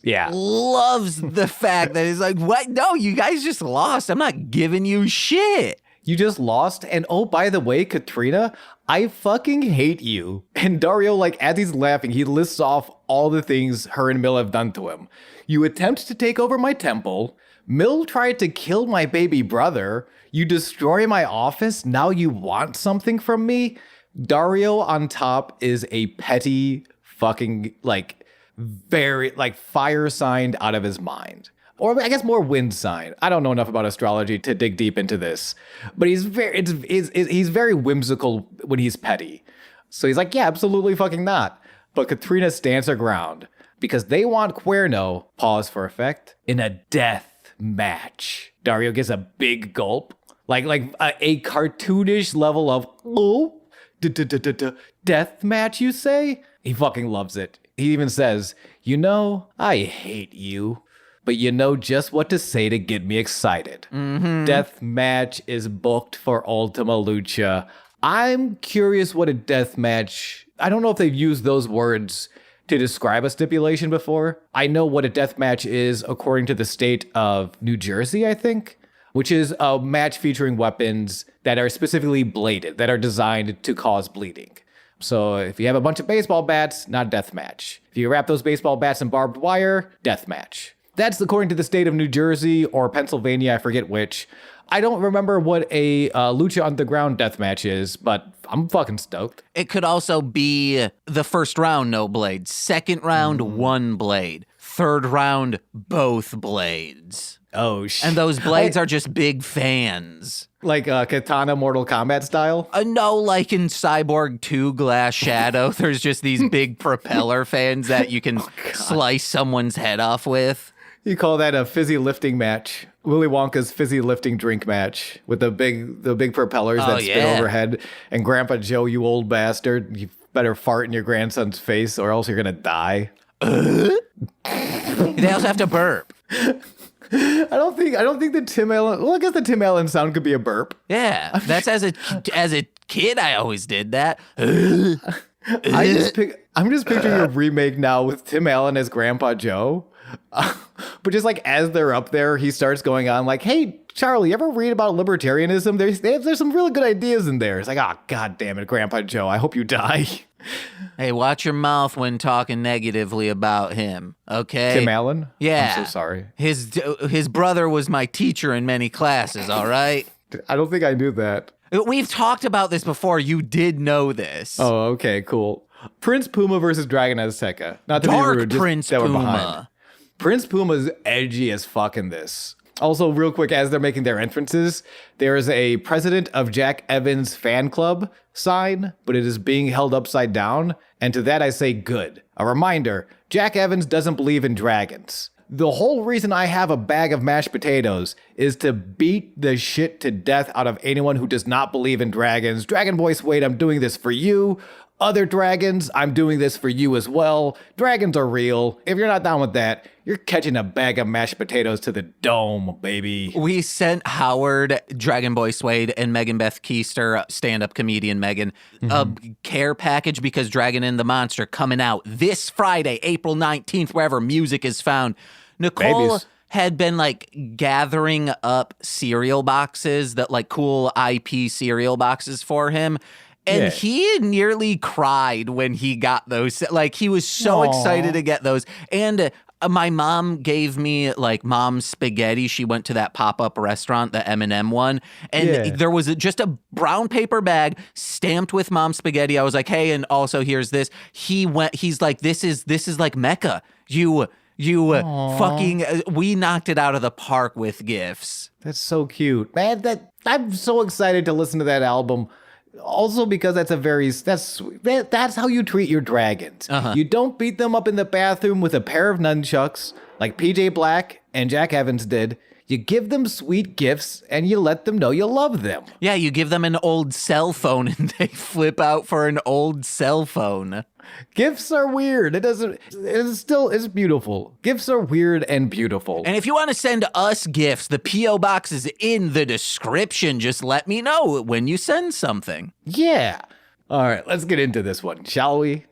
loves the fact that he's like, what? No, you guys just lost. I'm not giving you shit. You just lost. And oh, by the way, Katrina, I fucking hate you. And Dario, like, as he's laughing, he lists off all the things her and Mill have done to him. You attempt to take over my temple. Mill tried to kill my baby brother. You destroy my office. Now you want something from me? Dario on top is a petty fucking, like, very, like, fire signed out of his mind. Or I guess more wind sign. I don't know enough about astrology to dig deep into this, but he's very whimsical when he's petty. So he's like, yeah, absolutely fucking not. But Katrina stands her ground because they want Cuerno, pause for effect, in a death match. Dario gives a big gulp, like a cartoonish level of death match. You say? He fucking loves it. He even says, you know, I hate you. But you know just what to say to get me excited. Death match is booked for Ultima Lucha. I'm curious what a death match... I don't know if they've used those words to describe a stipulation before. I know what a death match is according to the state of New Jersey, I think, which is a match featuring weapons that are specifically bladed, that are designed to cause bleeding. So if you have a bunch of baseball bats, not a death match. If you wrap those baseball bats in barbed wire, death match. That's according to the state of New Jersey or Pennsylvania, I forget which. I don't remember what a Lucha Underground death match is, but I'm fucking stoked. It could also be the first round, no blades. Second round, one blade. Third round, both blades. Oh, shit. And those blades are just big fans. Like Katana Mortal Kombat style? No, like in Cyborg 2 Glass Shadow, there's just these big propeller fans that you can slice someone's head off with. You call that a fizzy lifting match. Willy Wonka's fizzy lifting drink match with the big propellers that spin overhead. And Grandpa Joe, you old bastard, you better fart in your grandson's face or else you're gonna die. They also have to burp. I don't think the Tim Allen. Well, I guess the Tim Allen sound could be a burp. Yeah, that's as a kid. I always did that. I'm just picturing a remake now with Tim Allen as Grandpa Joe. But just like as they're up there, he starts going on like, "Hey, Charlie, you ever read about libertarianism? There's some really good ideas in there." It's like, "Oh, God damn it, Grandpa Joe, I hope you die." Hey, watch your mouth when talking negatively about him, okay? Tim Allen? Yeah. I'm so sorry. His brother was my teacher in many classes, all right? I don't think I knew that. We've talked about this before. You did know this. Oh, okay, cool. Prince Puma versus Dragon Azteca. Not to Dark be rude, just Prince that we're Puma. behind. Prince Puma's edgy as fuck in this. Also, real quick, as they're making their entrances, there is a President of Jack Evans fan club sign, but it is being held upside down. And to that I say good. A reminder, Jack Evans doesn't believe in dragons. The whole reason I have a bag of mashed potatoes is to beat the shit to death out of anyone who does not believe in dragons. Dragon Boy Suede, I'm doing this for you. Other dragons, I'm doing this for you as well. Dragons are real. If you're not down with that, you're catching a bag of mashed potatoes to the dome, baby. We sent Howard, Dragon Boy Suede, and Megan Beth Keister, stand-up comedian Megan, a care package because Dragon and the Monster coming out this Friday, April 19th, wherever music is found. Nicole Babies. had been like gathering up cereal boxes, that like cool IP cereal boxes for him. And he nearly cried when he got those. Like, he was so excited to get those. And my mom gave me, like, mom's spaghetti. She went to that pop-up restaurant, the M&M one. And there was just a brown paper bag stamped with mom's spaghetti. I was like, hey, and also here's this. He's like, this is like Mecca. You fucking, we knocked it out of the park with gifts. That's so cute. Man, I'm so excited to listen to that album. Also because that's how you treat your dragons. You don't beat them up in the bathroom with a pair of nunchucks like PJ Black and Jack Evans did. You give them sweet gifts and you let them know you love them. Yeah, you give them an old cell phone and they flip out for an old cell phone. Gifts are weird. It's beautiful. Gifts are weird and beautiful. And if you want to send us gifts, the P.O. box is in the description. Just let me know when you send something. Yeah. All right, let's get into this one, shall we?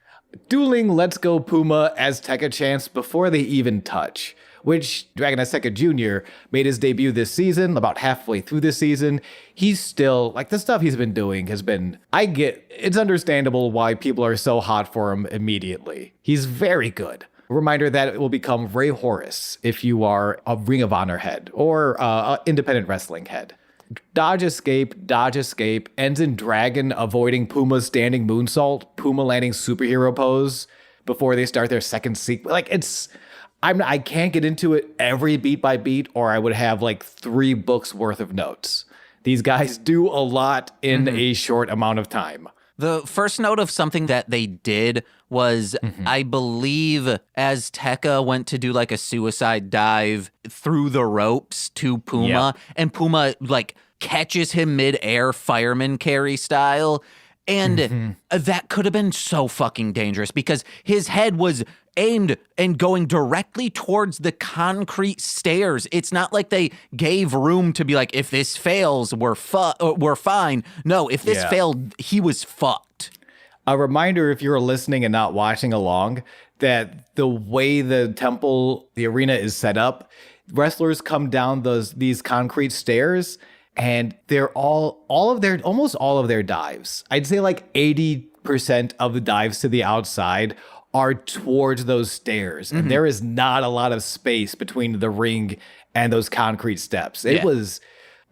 Dueling Let's Go Puma Azteca chants before they even touch. Which Dragon Azteca Jr. made his debut this season, about halfway through this season. He's still, like, the stuff he's been doing has been, it's understandable why people are so hot for him immediately. He's very good. A reminder that it will become Ray Horace if you are a Ring of Honor head or independent wrestling head. Dodge escape, ends in Dragon avoiding Puma's standing moonsault, Puma landing superhero pose before they start their second sequence. Like, I can't get into it every beat by beat, or I would have like 3 books worth of notes. These guys do a lot in a short amount of time. The first note of something that they did was, I believe, Azteca went to do like a suicide dive through the ropes to Puma, and Puma like catches him mid-air fireman carry style. And that could have been so fucking dangerous because his head was aimed and going directly towards the concrete stairs. It's not like they gave room to be like, if this fails, we're fine. No, if this failed, he was fucked. A reminder, if you're listening and not watching along, that the way the arena is set up, wrestlers come down these concrete stairs, and they're almost all of their dives, I'd say like 80% 80% of the dives to the outside are towards those stairs. And there is not a lot of space between the ring and those concrete steps. It was,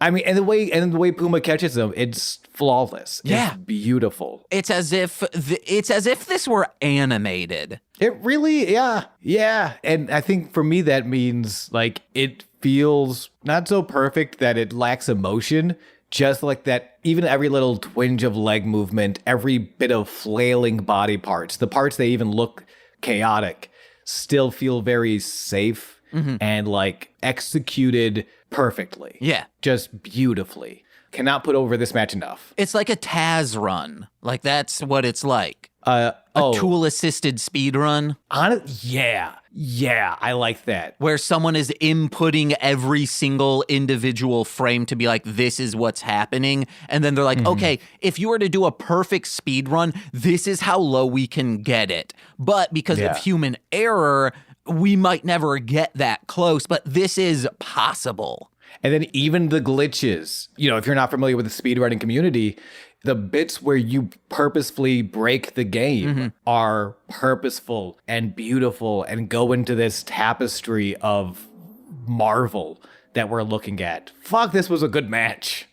I mean, and the way Puma catches them, it's flawless. Yeah. It's beautiful. It's as if this were animated. It really, yeah. And I think for me, that means like it feels not so perfect that it lacks emotion, just like that, even every little twinge of leg movement, every bit of flailing body parts, the parts that even look chaotic, still feel very safe and like executed perfectly. Yeah. Just beautifully. Cannot put over this match enough. It's like a Taz run. Like, that's what it's like. A tool-assisted speed run. Yeah, I like that. Where someone is inputting every single individual frame to be like, this is what's happening. And then they're like, okay, if you were to do a perfect speed run, this is how low we can get it. But because of human error, we might never get that close, but this is possible. And then even the glitches, you know, if you're not familiar with the speedrunning community, the bits where you purposefully break the game are purposeful and beautiful and go into this tapestry of marvel that we're looking at. Fuck, this was a good match.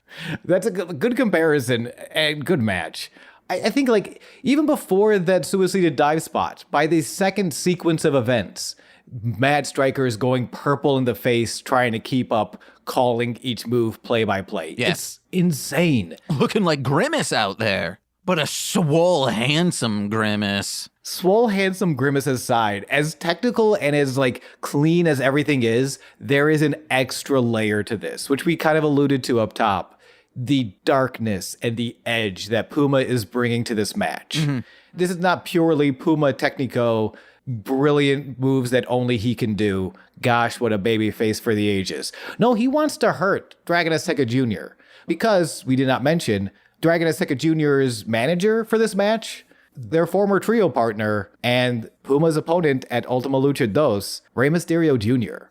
That's a good comparison and good match. I think like even before that suicided dive spot, by the second sequence of events, Mad Striker is going purple in the face, trying to keep up, calling each move play by play. Yes. It's insane. Looking like Grimace out there, but a swole, handsome Grimace. Swole, handsome Grimace aside, as technical and as like clean as everything is, there is an extra layer to this, which we kind of alluded to up top. The darkness and the edge that Puma is bringing to this match. This is not purely Puma Technico, brilliant moves that only he can do. Gosh, what a baby face for the ages. No, he wants to hurt Dragon Azteca Jr. Because, we did not mention, Dragon Azteca Jr.'s manager for this match, their former trio partner, and Puma's opponent at Ultima Lucha 2, Rey Mysterio Jr.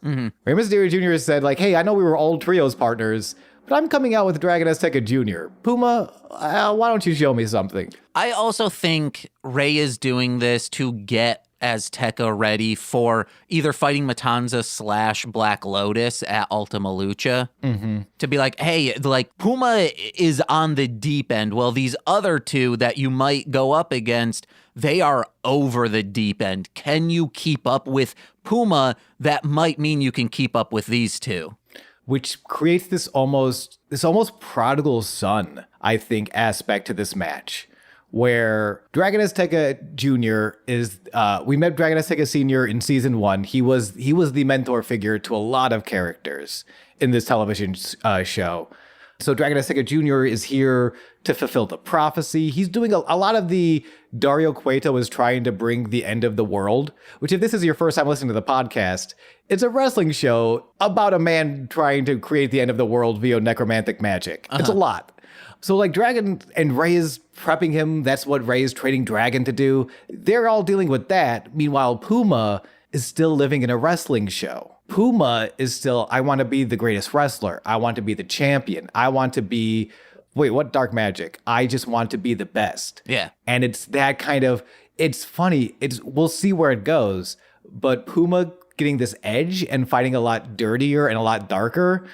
Rey Mysterio Jr. said like, hey, I know we were old trios partners, but I'm coming out with Dragon Azteca Jr. Puma, why don't you show me something? I also think Rey is doing this to get Azteca ready for either fighting Matanza / Black Lotus at Ultima Lucha. To be like, hey, like Puma is on the deep end. Well, these other two that you might go up against, they are over the deep end. Can you keep up with Puma? That might mean you can keep up with these two. Which creates this almost prodigal son, I think, aspect to this match, where Dragon Azteca Jr. is, we met Dragon Azteca Sr. in season 1. He was the mentor figure to a lot of characters in this television show. So Dragon Azteca Jr. is here to fulfill the prophecy. He's doing a lot of the Dario Cueto is trying to bring the end of the world, which if this is your first time listening to the podcast, it's a wrestling show about a man trying to create the end of the world via necromantic magic. It's a lot. So like Dragon and Rey is prepping him. That's what Rey is training Dragon to do. They're all dealing with that. Meanwhile, Puma is still living in a wrestling show. Puma is still, I want to be the greatest wrestler. I want to be the champion. I want to be, wait, what dark magic? I just want to be the best. Yeah. And it's that kind of, it's funny. We'll see where it goes. But Puma getting this edge and fighting a lot dirtier and a lot darker,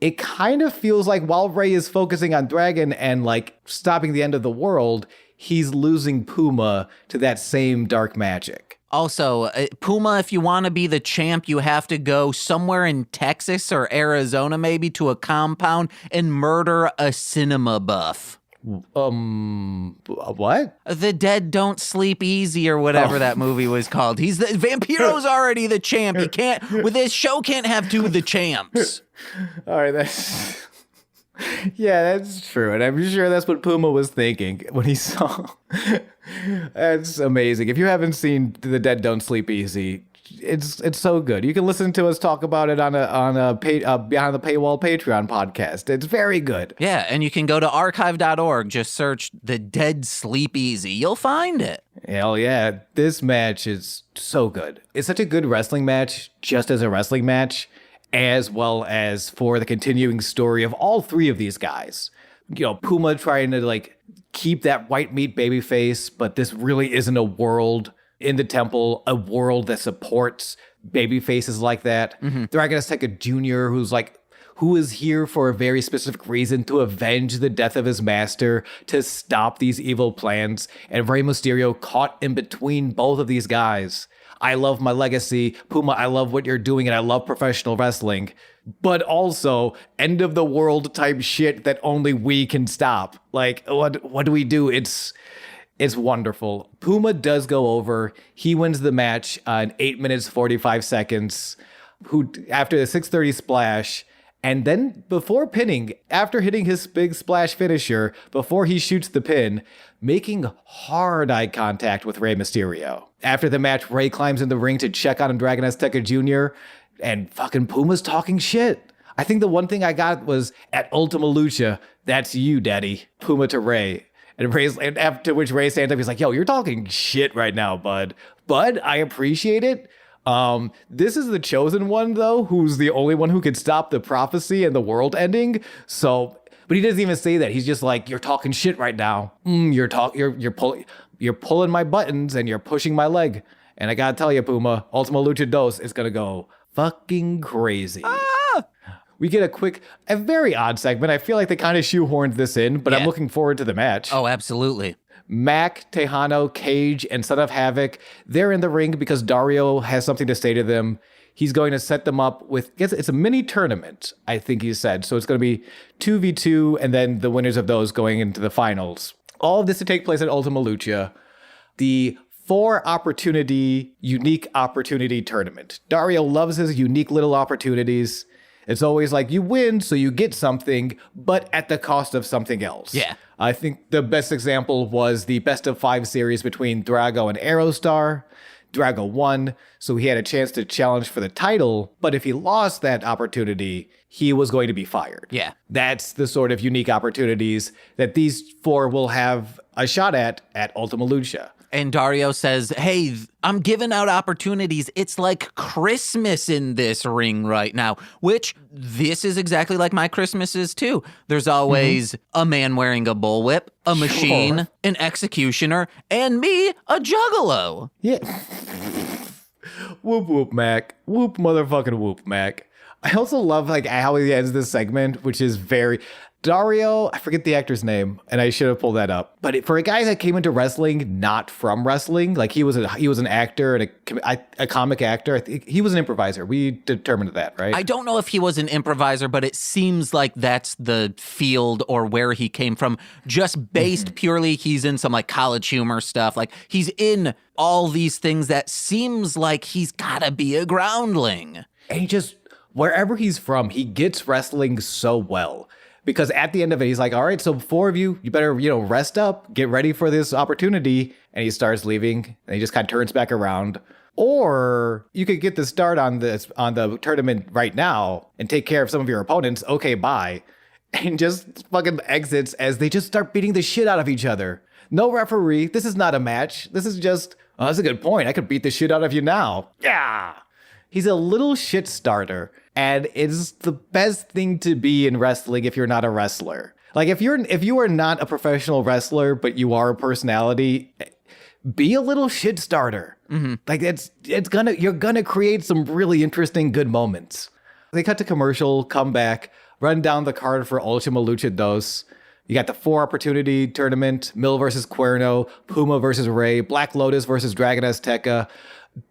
it kind of feels like while Rey is focusing on Dragon and like stopping the end of the world, he's losing Puma to that same dark magic. Also, Puma, if you want to be the champ, you have to go somewhere in Texas or Arizona maybe to a compound and murder a cinema buff. What? The Dead Don't Sleep Easy or whatever that movie was called. Vampiro's already the champ. He can't, with this show can't have two of the champs. All right, yeah, that's true. And I'm sure that's what Puma was thinking when he saw. That's amazing. If you haven't seen The Dead Don't Sleep Easy, it's so good. You can listen to us talk about it on a Behind the Paywall Patreon podcast. It's very good. Yeah, and you can go to archive.org, just search The Dead Sleep Easy. You'll find it. Hell yeah. This match is so good. It's such a good wrestling match, just as a wrestling match, as well as for the continuing story of all three of these guys. You know, Puma trying to like keep that white meat baby face, but this really isn't a world in the temple, a world that supports baby faces like that. Dragoness Tekka Jr., who is here for a very specific reason, to avenge the death of his master, to stop these evil plans, and Rey Mysterio caught in between both of these guys. I love my legacy. Puma, I love what you're doing, and I love professional wrestling. But also, end of the world type shit that only we can stop. Like, what do we do? It's wonderful. Puma does go over. He wins the match in 8 minutes, 45 seconds. After the 630 splash, and then before pinning, after hitting his big splash finisher, before he shoots the pin, making hard eye contact with Rey Mysterio. After the match, Rey climbs in the ring to check on Dragoness Tekka Jr., and fucking Puma's talking shit. I think the one thing I got was, at Ultima Lucha, that's you, daddy. Puma to Rey. And after which Rey stands up, he's like, yo, you're talking shit right now, bud. Bud, I appreciate it. This is the chosen one, though, who's the only one who could stop the prophecy and the world ending. So, but he doesn't even say that. He's just like, you're talking shit right now. You're pulling my buttons and you're pushing my leg. And I gotta tell you, Puma, Ultima Lucha 2 is gonna go fucking crazy. We get a very odd segment. I feel like they kind of shoehorned this in, but I'm looking forward to the match. Oh, absolutely. Mac, Tejano, Cage, and Son of Havoc, they're in the ring because Dario has something to say to them. He's going to set them up with, it's a mini tournament, I think he said. So it's going to be 2v2, and then the winners of those going into the finals. All of this to take place at Ultima Lucha. The unique opportunity tournament. Dario loves his unique little opportunities. It's always like you win, so you get something, but at the cost of something else. Yeah. I think the best example was the best of 5 series between Drago and Aerostar. Drago won, so he had a chance to challenge for the title, but if he lost that opportunity, he was going to be fired. Yeah. That's the sort of unique opportunities that these 4 will have a shot at Ultima Lucha. And Dario says, hey, I'm giving out opportunities. It's like Christmas in this ring right now, which this is exactly like my Christmases too. There's always a man wearing a bullwhip, a machine, an executioner, and me, a juggalo. Yeah. Whoop, whoop, Mac. Whoop, motherfucking whoop, Mac. I also love how he ends this segment, which is very... Dario, I forget the actor's name, and I should have pulled that up. But for a guy that came into wrestling not from wrestling, like he was an actor and a comic actor. I think he was an improviser. We determined that, right? I don't know if he was an improviser, but it seems like that's the field or where he came from. Just based purely, he's in some like college humor stuff. Like he's in all these things that seems like he's gotta be a groundling. And he just, wherever he's from, he gets wrestling so well. Because at the end of it, he's like, all right, so 4 of you better, rest up, get ready for this opportunity. And he starts leaving, and he just kind of turns back around. Or you could get the start on the tournament right now and take care of some of your opponents. Okay, bye. And just fucking exits as they just start beating the shit out of each other. No referee. This is not a match. This is just, oh, that's a good point. I could beat the shit out of you now. Yeah. He's a little shit starter, and it's the best thing to be in wrestling if you're not a wrestler. Like if you are not a professional wrestler, but you are a personality, be a little shit starter. Like you're gonna create some really interesting good moments. They cut to commercial, come back, run down the card for Ultima Lucha 2. You got the 4 opportunity tournament: Mil versus Cuerno, Puma versus Rey, Black Lotus versus Dragoness Tekka,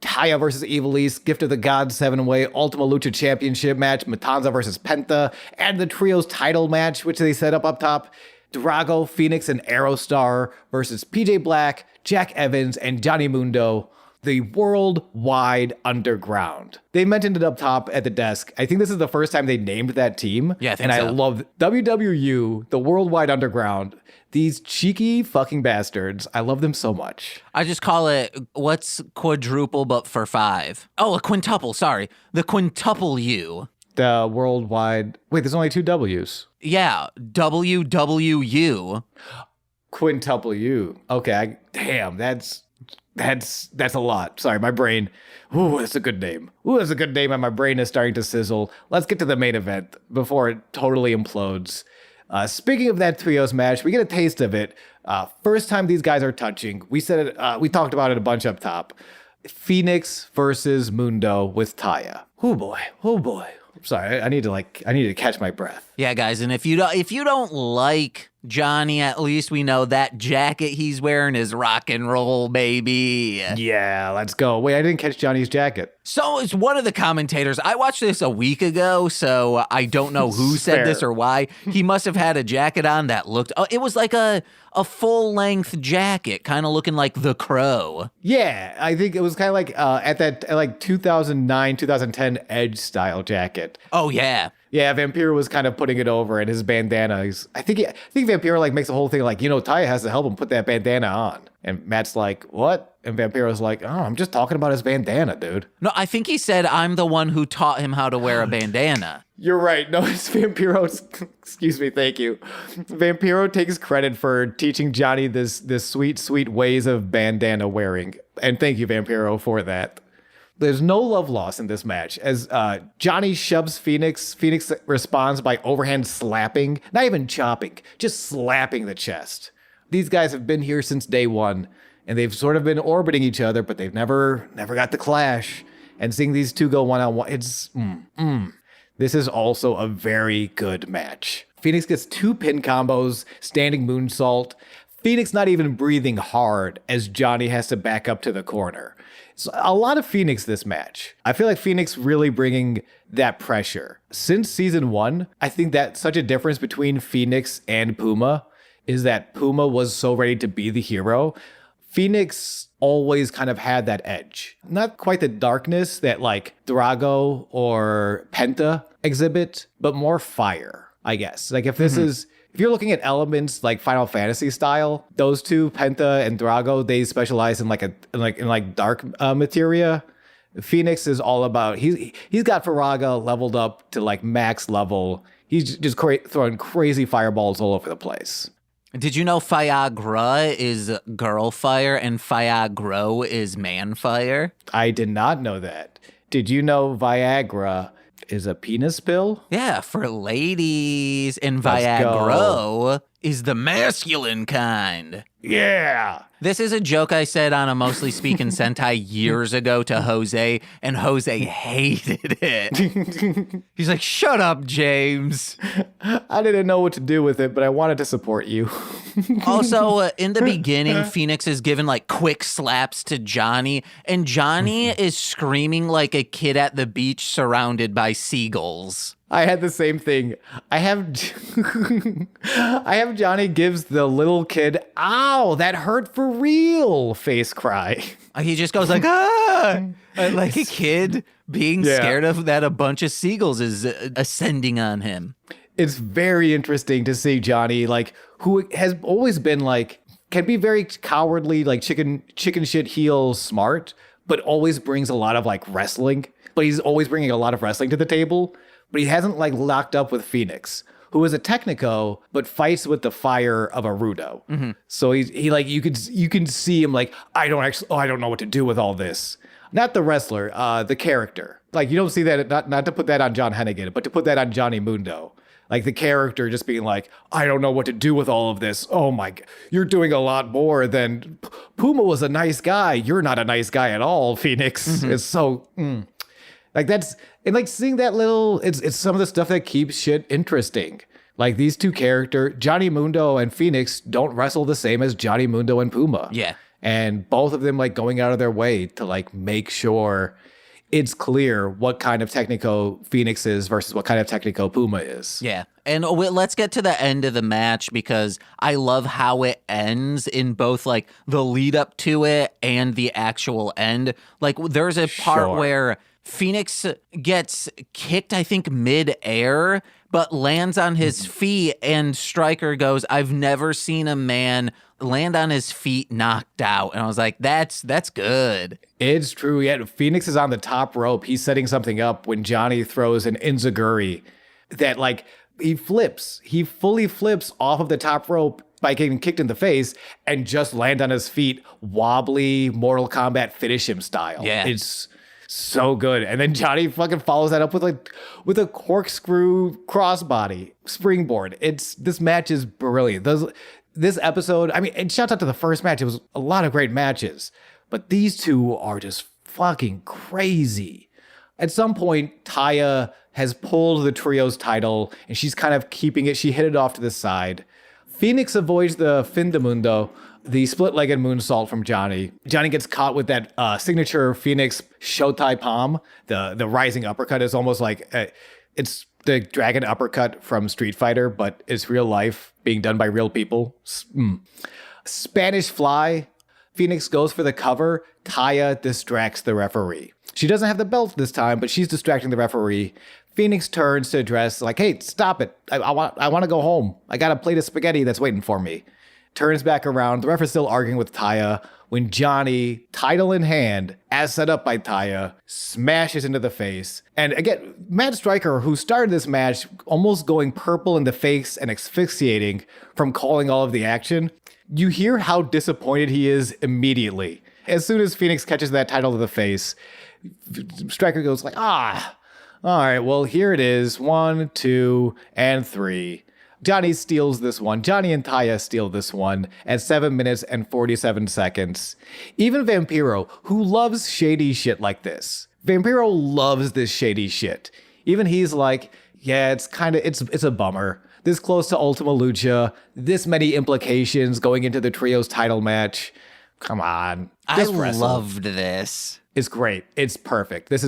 Taya versus Evilise, Gift of the Gods 7-way, Ultima Lucha Championship match, Matanza versus Penta, and the Trios title match, which they set up top. Drago, Fénix, and Aerostar versus PJ Black, Jack Evans, and Johnny Mundo. The Worldwide Underground. They mentioned it up top at the desk. I think this is the first time they named that team. Yeah, I think so. And I love WWU, the Worldwide Underground. These cheeky fucking bastards. I love them so much. I just call it, what's quadruple but for 5? Oh, a quintuple, sorry. The quintuple U. The Worldwide... Wait, there's only 2 W's. Yeah, WWU. Quintuple U. Okay, damn, that's a lot. Sorry, my brain. Ooh, that's a good name. Ooh, that's a good name, and my brain is starting to sizzle. Let's get to the main event before it totally implodes. Speaking of that trios match, we get a taste of it. First time these guys are touching. We said it. We talked about it a bunch up top. Fénix versus Mundo with Taya. Oh boy. I'm sorry. I need to catch my breath. Yeah, guys, and if you don't like Johnny, at least we know that jacket he's wearing is rock and roll, baby. Yeah, let's go. Wait, I didn't catch Johnny's jacket. So it's one of the commentators. I watched this a week ago, so I don't know who said this or why. He must have had a jacket on that looked. It was like a full length jacket, kind of looking like The Crow. Yeah, I think it was kind of like at 2009, 2010 Edge style jacket. Oh yeah. Yeah, Vampiro was kind of putting it over, and his bandana. I think Vampiro like makes the whole thing like, Taya has to help him put that bandana on, and Matt's like, what? And Vampiro's like, oh, I'm just talking about his bandana, dude. No, I think he said I'm the one who taught him how to wear a bandana. You're right. No, it's Vampiro's. Excuse me. Thank you. Vampiro takes credit for teaching Johnny this sweet ways of bandana wearing, and thank you, Vampiro, for that. There's no love lost in this match. As Johnny shoves Fénix, Fénix responds by overhand slapping, not even chopping, just slapping the chest. These guys have been here since day one, and they've sort of been orbiting each other, but they've never got the clash. And seeing these two go one-on-one, it's... This is also a very good match. Fénix gets 2 pin combos, standing moonsault. Fénix not even breathing hard as Johnny has to back up to the corner. So a lot of Fénix this match. I feel like Fénix really bringing that pressure. Since season 1, I think that such a difference between Fénix and Puma is that Puma was so ready to be the hero. Fénix always kind of had that edge. Not quite the darkness that like Drago or Penta exhibit, but more fire, I guess. Like if this is... If you're looking at elements like Final Fantasy style, those two, Penta and Drago, they specialize in like dark materia. Fénix is all about he's got Faraga leveled up to like max level. He's just throwing crazy fireballs all over the place. Did you know Viagra is girl fire and Viagro is man fire? I did not know that. Did you know Viagra is a penis pill? Yeah, for ladies. And Viagro is the masculine kind. Yeah. This is a joke I said on a Mostly Speaking Sentai years ago to Jose, and Jose hated it. He's like, shut up, James. I didn't know what to do with it, but I wanted to support you. Also, in the beginning, Fénix is giving like quick slaps to Johnny, and Johnny is screaming like a kid at the beach surrounded by seagulls. I had the same thing. I have Johnny gives the little kid, ow, that hurt for real face cry. He just goes like, ah, like a kid being scared of that a bunch of seagulls is ascending on him. It's very interesting to see Johnny, like, who has always been like, can be very cowardly, like chicken shit heel smart, but always brings a lot of like wrestling. But he's always bringing a lot of wrestling to the table. But he hasn't like locked up with Fénix, who is a Technico, but fights with the fire of a Rudo. Mm-hmm. So he like you can see him like, I don't know what to do with all this. Not the wrestler, the character. Like you don't see that, not to put that on John Hennigan, but to put that on Johnny Mundo. Like the character just being like, I don't know what to do with all of this. Oh my God, you're doing a lot more than Puma was a nice guy. You're not a nice guy at all, Fénix. Mm-hmm. It's so like that's. And like seeing that little, it's some of the stuff that keeps shit interesting. Like these two characters, Johnny Mundo and Fénix, don't wrestle the same as Johnny Mundo and Puma. Yeah. And both of them like going out of their way to like make sure it's clear what kind of Technico Fénix is versus what kind of Technico Puma is. Yeah. And let's get to the end of the match because I love how it ends in both like the lead up to it and the actual end. Like there's a part where Fénix gets kicked, I think, mid-air, but lands on his feet, and Stryker goes, I've never seen a man land on his feet knocked out. And I was like, that's good. It's true. Yeah, Fénix is on the top rope. He's setting something up when Johnny throws an enziguri that, like, he fully flips off of the top rope by getting kicked in the face and just land on his feet, wobbly Mortal Kombat finish him style. Yeah. So good. And then Johnny fucking follows that up with a corkscrew crossbody springboard. This match is brilliant. This episode, I mean, and shout out to the first match. It was a lot of great matches, but these two are just fucking crazy. At some point, Taya has pulled the trio's title and she's kind of keeping it. She hit it off to the side. Fénix avoids the fin de mundo, the split-legged moonsault from Johnny. Johnny gets caught with that signature Fénix Showtai palm. The rising uppercut is almost like it's the dragon uppercut from Street Fighter, but it's real life being done by real people. Spanish fly. Fénix goes for the cover. Taya distracts the referee. She doesn't have the belt this time, but she's distracting the referee. Fénix turns to address, like, hey, stop it. I want to go home. I got a plate of spaghetti that's waiting for me. Turns back around. The ref is still arguing with Taya when Johnny, title in hand, as set up by Taya, smashes into the face. And again, Matt Stryker, who started this match almost going purple in the face and asphyxiating from calling all of the action, you hear how disappointed he is immediately. As soon as Fénix catches that title to the face, Stryker goes like, all right, well, here it is. 1, 2, and 3. Johnny steals this one. Johnny and Taya steal this one at 7 minutes and 47 seconds. Even Vampiro, who loves shady shit like this. Vampiro loves this shady shit. Even he's like, yeah, it's a bummer. This close to Ultima Lucha, this many implications going into the trio's title match. Come on. I loved this. It's great. It's perfect. This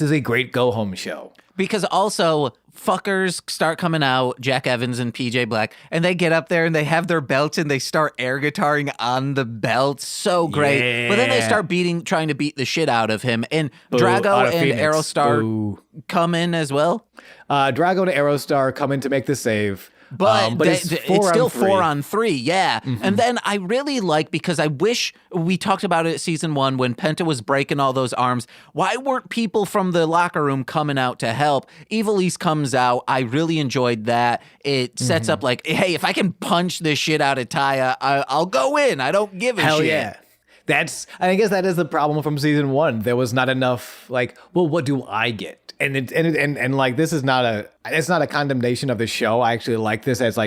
is a great go-home show. Because also, fuckers start coming out, Jack Evans and PJ Black, and they get up there and they have their belts and they start air guitaring on the belt. So great. Yeah. But then they start trying to beat the shit out of him. And Drago and Aerostar come in as well. Drago and Aerostar come in to make the save. But it's still 4-on-3, yeah. Mm-hmm. And then I really like, because I wish we talked about it at season 1 when Penta was breaking all those arms. Why weren't people from the locker room coming out to help? Ivelisse comes out. I really enjoyed that. It sets up like, hey, if I can punch this shit out of Taya, I'll go in. I don't give a shit. Hell yeah. I guess that is the problem from season 1. There was not enough, like, well, what do I get? And like, this is it's not a condemnation of the show. I actually like this as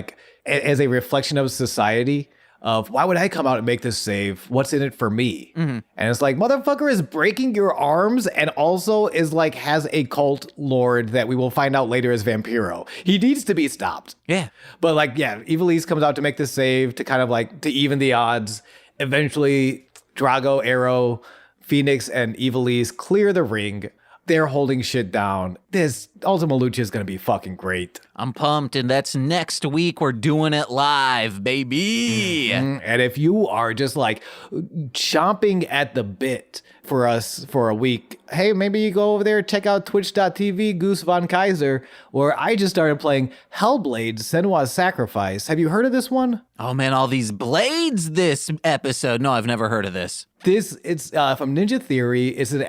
a reflection of society of why would I come out and make this save? What's in it for me? Mm-hmm. And it's like, motherfucker is breaking your arms and also is like, has a cult lord that we will find out later is Vampiro. He needs to be stopped. Yeah. But like, yeah, Ivelisse comes out to make this save to kind of like, to even the odds. Eventually, Drago, Arrow, Fénix, and Ivelisse clear the ring. They're holding shit down. This Ultima Lucha is going to be fucking great. I'm pumped, and that's next week. We're doing it live, baby. Mm-hmm. And if you are just like chomping at the bit for us for a week, hey, maybe you go over there, check out twitch.tv, Goose Von Kaiser, where I just started playing Hellblade, Senua's Sacrifice. Have you heard of this one? Oh man, all these blades this episode. No, I've never heard of this. It's from Ninja Theory. It's an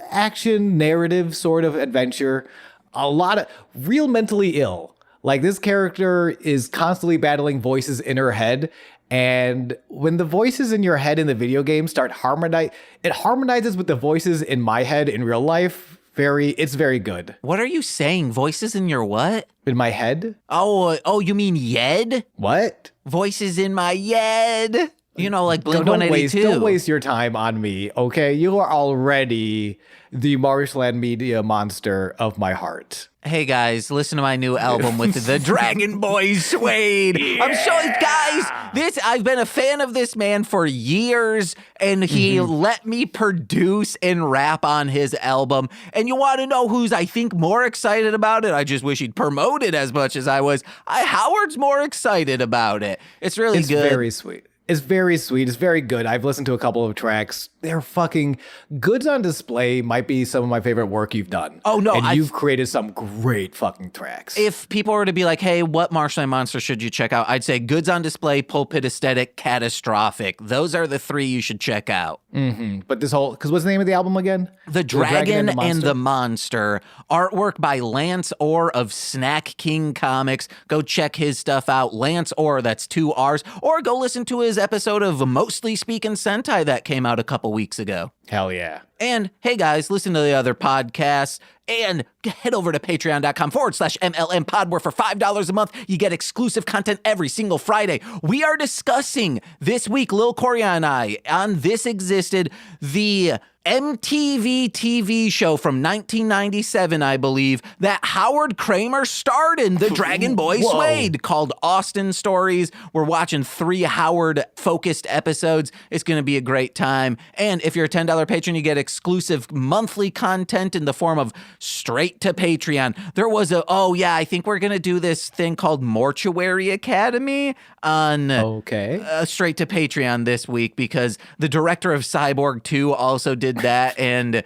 action narrative sort of adventure. A lot of real mentally ill. Like, this character is constantly battling voices in her head. And when the voices in your head in the video game start it harmonizes with the voices in my head in real life. It's very good. What are you saying? Voices in your what? In my head? Oh, you mean Yed? What? Voices in my Yed. You know, like Blink-182. Don't waste your time on me, okay? You are already the Marshland media monster of my heart. Hey guys, listen to my new album with the Dragon Boy Suede. Yeah. I'm so, guys, I've been a fan of this man for years, and he let me produce and rap on his album. And you want to know who's, I think, more excited about it? I just wish he'd promote it as much as I was. Howard's more excited about it. It's really good. It's very sweet. It's very sweet. It's very good. I've listened to a couple of tracks. They're fucking Goods on Display might be some of my favorite work you've done. Oh, no. And you've created some great fucking tracks. If people were to be like, hey, what Marshland Monster should you check out? I'd say Goods on Display, Pulpit Aesthetic, Catastrophic. Those are the 3 you should check out. Mm-hmm. But because what's the name of the album again? The Dragon and the Monster. Artwork by Lance Orr of Snack King Comics. Go check his stuff out. Lance Orr, that's 2 R's. Or go listen to his episode of Mostly Speaking Sentai that came out a couple weeks ago. Hell yeah. And hey guys, listen to the other podcasts and head over to patreon.com/MLM pod where for $5 a month, you get exclusive content every single Friday. We are discussing this week, Lil Coria and I, on This Existed, the MTV TV show from 1997, I believe, that Howard Kremer starred in, the Dragon Boy Suede, called Austin Stories. We're watching 3 Howard-focused episodes. It's going to be a great time. And if you're a $10 patron, you get exclusive monthly content in the form of straight to Patreon. There was I think we're going to do this thing called Mortuary Academy on straight to Patreon this week because the director of Cyborg 2 also did that, and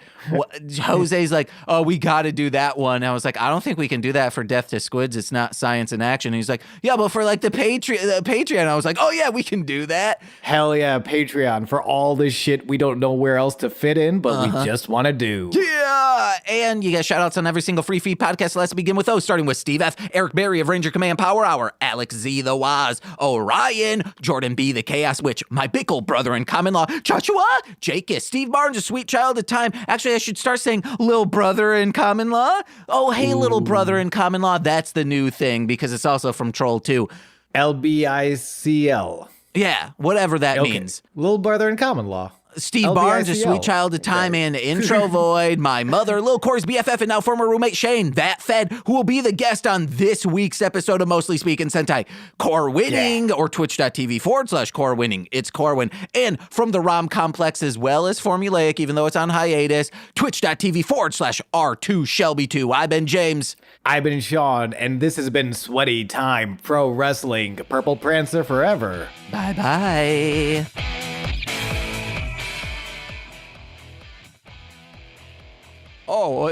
Jose's like, oh, we got to do that one. I was like, I don't think we can do that for Deth to Squids. It's not science and action. And he's like, yeah, but for like the Patreon, I was like, oh yeah, we can do that. Hell yeah, Patreon for all this shit we don't know where else to fit in, but we just want to do. Yeah, and you get shout outs on every single free feed podcast. Let's begin with those, starting with Steve F., Eric Berry of Ranger Command Power Hour, Alex Z. the Waz, Orion, Jordan B. the Chaos Witch, my Bickle brother in common law, Chachua, Jake, Steve Barnes, a sweet child of time. Actually, I should start saying little brother in common law. Oh, hey, little brother in common law. That's the new thing because it's also from Troll 2. LBICL. Yeah, whatever that means. Little brother in common law. Steve LBICL. Barnes, a sweet child of time, and Intro Void, my mother, Lil Corey's BFF, and now former roommate Shane, that Fed, who will be the guest on this week's episode of Mostly Speaking Sentai. Core Winning, or twitch.tv/Core Winning. It's Corwin. And from the ROM Complex as well as Formulaic, even though it's on hiatus, twitch.tv/R2 Shelby2. I've been James. I've been Sean, and this has been Sweaty Time Pro Wrestling. Purple Prancer forever. Bye-bye. Oh,